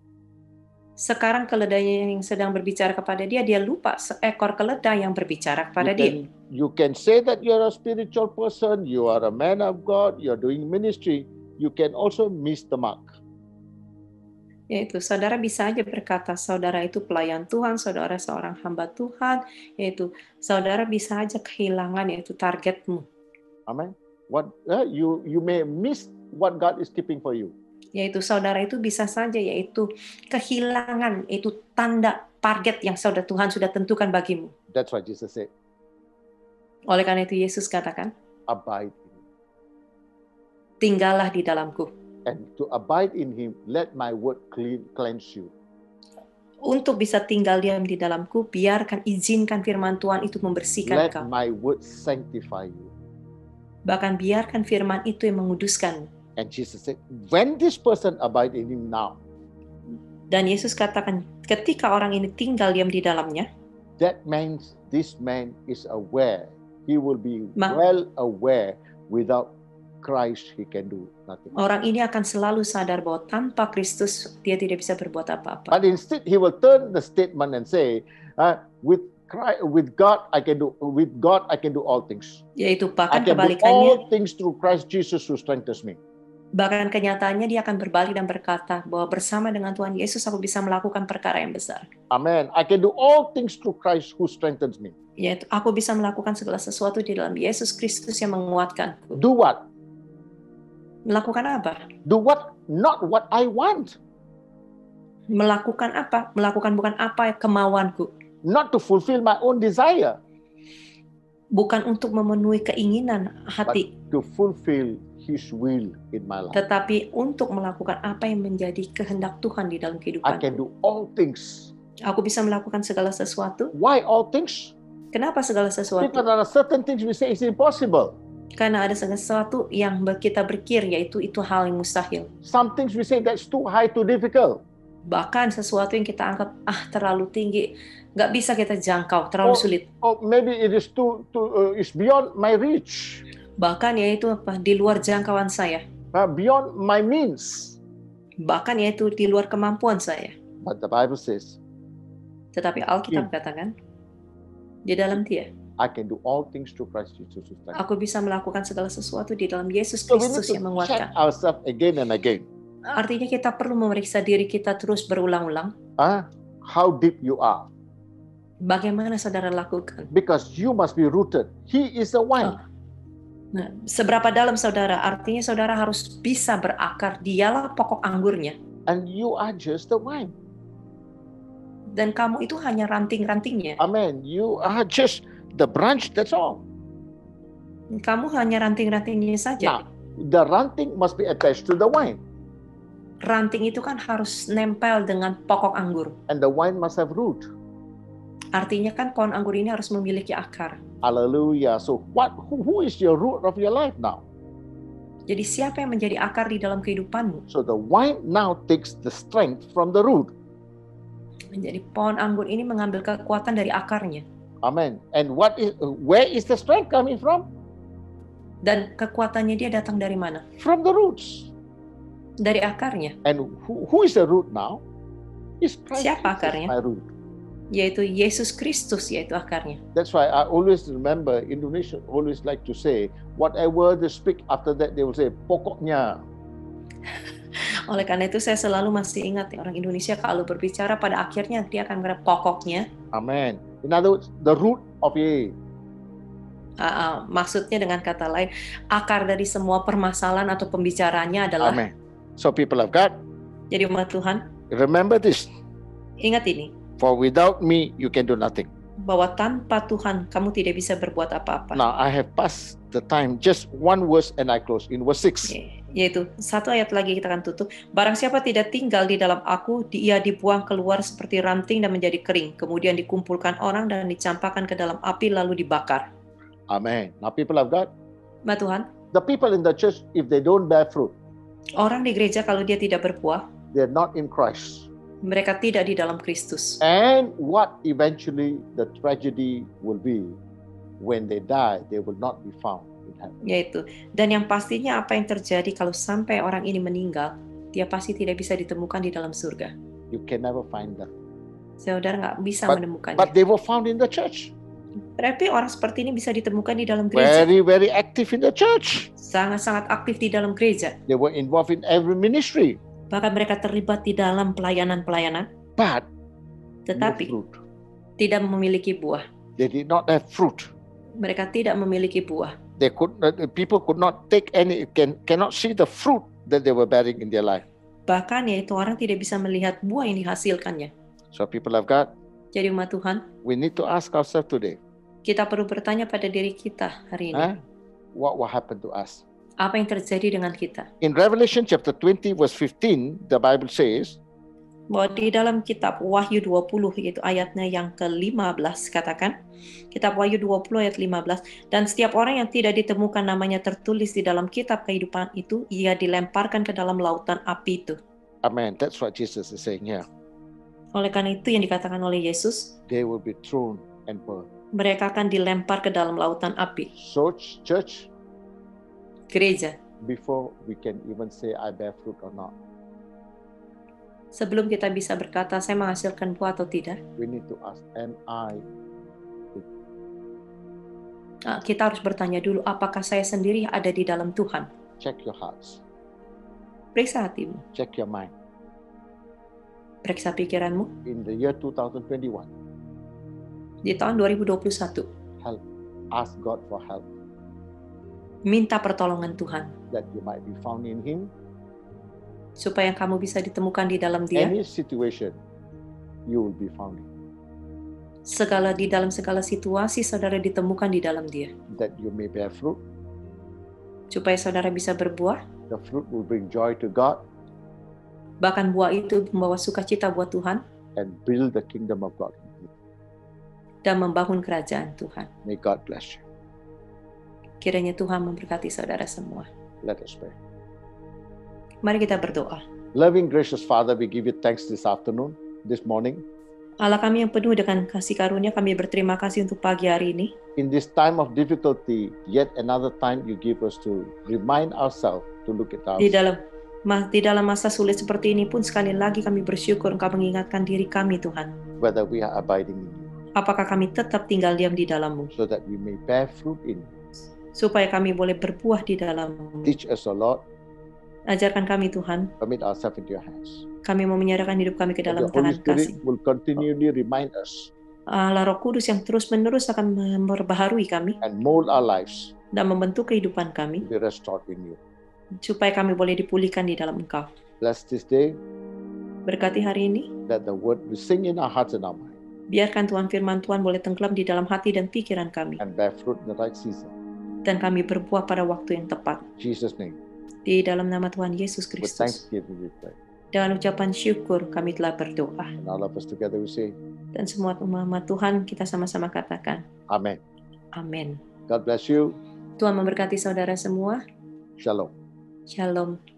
S2: Sekarang keledainya yang sedang berbicara kepada dia, dia lupa seekor keledai yang berbicara kepada dia.
S3: You can say that you're a spiritual person, you are a man of God, you're doing ministry. You can also miss the mark.
S2: Yaitu saudara bisa aja berkata saudara itu pelayan Tuhan, saudara seorang hamba Tuhan, yaitu saudara bisa aja kehilangan yaitu targetmu.
S3: Amen. You may miss what God is keeping for you.
S2: Yaitu saudara itu bisa saja yaitu kehilangan yaitu tanda target yang saudara Tuhan sudah tentukan bagimu.
S3: That's why Jesus said,
S2: Oleh karena itu Yesus katakan,
S3: abide in him.
S2: tinggallah di dalamku.
S3: And to abide in him, let my word cleanse you.
S2: Untuk bisa tinggal diam di dalamku, izinkan firman Tuhan itu membersihkan
S3: Let
S2: kau.
S3: my word sanctify you.
S2: Bahkan biarkan firman itu yang menguduskan.
S3: And Jesus said, when this person abide in him now,
S2: Dan Yesus katakan, ketika orang ini tinggal diam di dalamnya,
S3: that means this man is aware. He will be
S2: Ma-
S3: well aware without Christ he can do nothing.
S2: orang ini akan selalu sadar bahwa tanpa Kristus dia tidak bisa berbuat apa-apa.
S3: But instead he will turn the statement and say, with God I can do all things.
S2: Yaitu
S3: I
S2: bahkan
S3: can do
S2: kebalikannya,
S3: all things through Christ Jesus who strengthens me.
S2: bahkan kenyataannya dia akan berbalik dan berkata bahwa bersama dengan Tuhan Yesus aku bisa melakukan perkara yang besar.
S3: Amen. I can do all things through Christ who strengthens me.
S2: Yaitu aku bisa melakukan segala sesuatu di dalam Yesus Kristus yang menguatkanku.
S3: Do what?
S2: Melakukan apa?
S3: Do what? Not what I want.
S2: Melakukan apa? Melakukan bukan apa kemauanku.
S3: Not to fulfill my own desire,
S2: Bukan untuk memenuhi keinginan hati,
S3: to fulfill His will in my life.
S2: tetapi untuk melakukan apa yang menjadi kehendak Tuhan di dalam
S3: I
S2: kehidupan.
S3: can do all things.
S2: Aku bisa melakukan segala sesuatu.
S3: Why all things?
S2: Kenapa segala sesuatu?
S3: Because there are certain things we say is impossible.
S2: Karena ada sesuatu yang kita berpikir yaitu itu hal yang mustahil.
S3: Some things we say that's too high, too difficult.
S2: Bahkan sesuatu yang kita anggap terlalu tinggi, nggak bisa kita jangkau, terlalu sulit.
S3: Or maybe it is it's beyond my reach.
S2: Bahkan yaitu di luar jangkauan saya.
S3: Beyond my means.
S2: Bahkan yaitu di luar kemampuan saya.
S3: But the Bible says,
S2: tetapi Alkitab katakan, di dalam Dia,
S3: I can do all things through Christ Jesus.
S2: Aku bisa melakukan segala sesuatu di dalam Yesus
S3: So we need
S2: Kristus yang
S3: to
S2: menguatkan.
S3: check ourselves again and again.
S2: Artinya kita perlu memeriksa diri kita terus berulang-ulang.
S3: How deep you are.
S2: Bagaimana saudara lakukan?
S3: Because you must be rooted. He is the wine.
S2: Nah, seberapa dalam saudara? Artinya saudara harus bisa berakar. Dialah pokok anggurnya.
S3: And you are just the wine.
S2: Dan kamu itu hanya ranting-rantingnya.
S3: Amen. You are just the branch, that's all.
S2: Kamu hanya ranting-rantingnya saja.
S3: Now, the ranting must be attached to the wine.
S2: Ranting itu kan harus nempel dengan pokok anggur.
S3: And the wine must have root.
S2: Artinya kan pohon anggur ini harus memiliki akar.
S3: Hallelujah. So who is your root of your life now?
S2: Jadi siapa yang menjadi akar di dalam kehidupanmu?
S3: So the wine now takes the strength from the root.
S2: Jadi pohon anggur ini mengambil kekuatan dari akarnya.
S3: Amen. And where is the strength coming from?
S2: Dan kekuatannya dia datang dari mana?
S3: From the roots.
S2: Dari akarnya.
S3: And who is the root now? Is Christ.
S2: Siapa akarnya?
S3: My root.
S2: Yaitu Yesus Kristus, yaitu akarnya.
S3: That's why I always remember Indonesia always like to say whatever they speak after that they will say pokoknya.
S2: Oleh karena itu saya selalu masih ingat orang Indonesia kalau berbicara pada akhirnya dia akan berkata pokoknya.
S3: Amen. In other words, the root of it.
S2: Maksudnya dengan kata lain, akar dari semua permasalahan atau pembicaranya adalah.
S3: Amen. So people of God,
S2: jadi umat Tuhan,
S3: remember this.
S2: Ingat ini.
S3: For without me, you can do nothing.
S2: Bahwa tanpa Tuhan kamu tidak bisa berbuat apa-apa.
S3: Now I have passed the time. Just one verse and I close in verse 6.
S2: Yaitu satu ayat lagi kita akan tutup. Barang siapa tidak tinggal di dalam aku, dia dibuang keluar seperti ranting dan menjadi kering. Kemudian dikumpulkan orang dan dicampakkan ke dalam api lalu dibakar.
S3: Amen. Now people of God,
S2: Tuhan,
S3: the people in the church, if they don't bear fruit,
S2: orang di gereja kalau dia tidak berbuah,
S3: they're not in Christ.
S2: Mereka tidak di dalam Kristus.
S3: And what eventually the tragedy will be, when they die, they will not be found in heaven.
S2: Yaitu, dan yang pastinya apa yang terjadi kalau sampai orang ini meninggal, dia pasti tidak bisa ditemukan di dalam surga.
S3: You can never find them.
S2: Saudara nggak bisa menemukannya.
S3: But they were found in the church.
S2: Tapi orang seperti ini bisa ditemukan di dalam gereja.
S3: Very, very active in the church.
S2: Sangat-sangat aktif di dalam gereja.
S3: They were involved in every ministry.
S2: Bahkan mereka terlibat di dalam pelayanan-pelayanan.
S3: But
S2: tetapi
S3: no fruit.
S2: Tidak memiliki buah.
S3: They did not have fruit.
S2: Mereka tidak memiliki buah.
S3: People could not take cannot see the fruit that they were bearing in their life.
S2: Bahkan yaitu orang tidak bisa melihat buah yang dihasilkannya.
S3: So people of God,
S2: jadi umat Tuhan,
S3: we need to ask ourselves today.
S2: Kita perlu bertanya pada diri kita hari ini.
S3: What will happen to us?
S2: Apa yang terjadi dengan kita?
S3: In Revelation chapter 20 verse 15, the Bible says,
S2: bahwa di dalam kitab Wahyu 20 yaitu ayatnya yang ke-15 katakan, kitab Wahyu 20 ayat 15, dan setiap orang yang tidak ditemukan namanya tertulis di dalam kitab kehidupan itu, ia dilemparkan ke dalam lautan api itu.
S3: Amen. That's what Jesus is saying here.
S2: Oleh karena itu yang dikatakan oleh Yesus,
S3: they will be thrown and burned.
S2: Mereka akan dilempar ke dalam lautan api.
S3: So church,
S2: gereja,
S3: before we can even say I bear fruit or not,
S2: sebelum kita bisa berkata saya menghasilkan buah atau tidak,
S3: we need to ask, am I?
S2: Kita harus bertanya dulu, apakah saya sendiri ada di dalam Tuhan?
S3: Check your hearts.
S2: Periksa hatimu.
S3: Check your mind.
S2: Periksa pikiranmu.
S3: In the year 2021.
S2: Di tahun 2021.
S3: Help. Ask God for help.
S2: Minta pertolongan Tuhan.
S3: That you might be found in Him.
S2: Supaya kamu bisa ditemukan di dalam Dia.
S3: Any situation, you will be found in.
S2: Di dalam segala situasi, saudara ditemukan di dalam Dia.
S3: That you may bear fruit.
S2: Supaya saudara bisa berbuah.
S3: The fruit will bring joy to God.
S2: Bahkan buah itu membawa sukacita buat Tuhan.
S3: And build the kingdom of God.
S2: Dan membangun kerajaan Tuhan.
S3: May God bless you.
S2: Kiranya Tuhan memberkati saudara semua.
S3: Let us pray.
S2: Mari kita berdoa.
S3: Loving, gracious Father, we give you thanks this afternoon, this morning.
S2: Allah kami yang penuh dengan kasih karunia, kami berterima kasih untuk pagi hari ini.
S3: In this time of difficulty, yet another time you give us to remind ourselves to look at
S2: Di
S3: ourselves.
S2: dalam masa sulit seperti ini pun sekali lagi kami bersyukur Engkau mengingatkan diri kami Tuhan.
S3: Whether we are abiding in you,
S2: Apakah kami tetap tinggal diam di dalam-Mu,
S3: so that we may bear fruit in you.
S2: supaya kami boleh berbuah di dalam-Mu.
S3: Teach us, O Lord,
S2: Ajarkan kami Tuhan,
S3: commit ourselves into your hands.
S2: kami mau menyerahkan hidup kami ke
S3: That
S2: dalam
S3: the Holy
S2: tangan
S3: Spirit
S2: kasih.
S3: will continually remind us
S2: Allah Roh Kudus yang terus-menerus akan memperbaharui kami
S3: and mold our lives
S2: dan membentuk kehidupan
S3: to
S2: kami,
S3: be restored in you.
S2: supaya kami boleh dipulihkan di dalam Engkau.
S3: Bless this day,
S2: Berkati hari ini,
S3: that the word will sing in our hearts and our mind
S2: biarkan Tuhan firman Tuhan boleh tenggelam di dalam hati dan pikiran kami,
S3: and bear fruit in the right season.
S2: dan kami berbuah pada waktu yang tepat.
S3: In Jesus' name,
S2: Di dalam nama Tuhan Yesus
S3: with
S2: Kristus.
S3: thanksgiving we pray.
S2: Dengan ucapan syukur kami telah berdoa.
S3: And all of us together we say,
S2: Dan semua umat Tuhan kita sama-sama katakan,
S3: Amen.
S2: amin.
S3: God bless you.
S2: Tuhan memberkati saudara semua.
S3: Shalom.
S2: Shalom.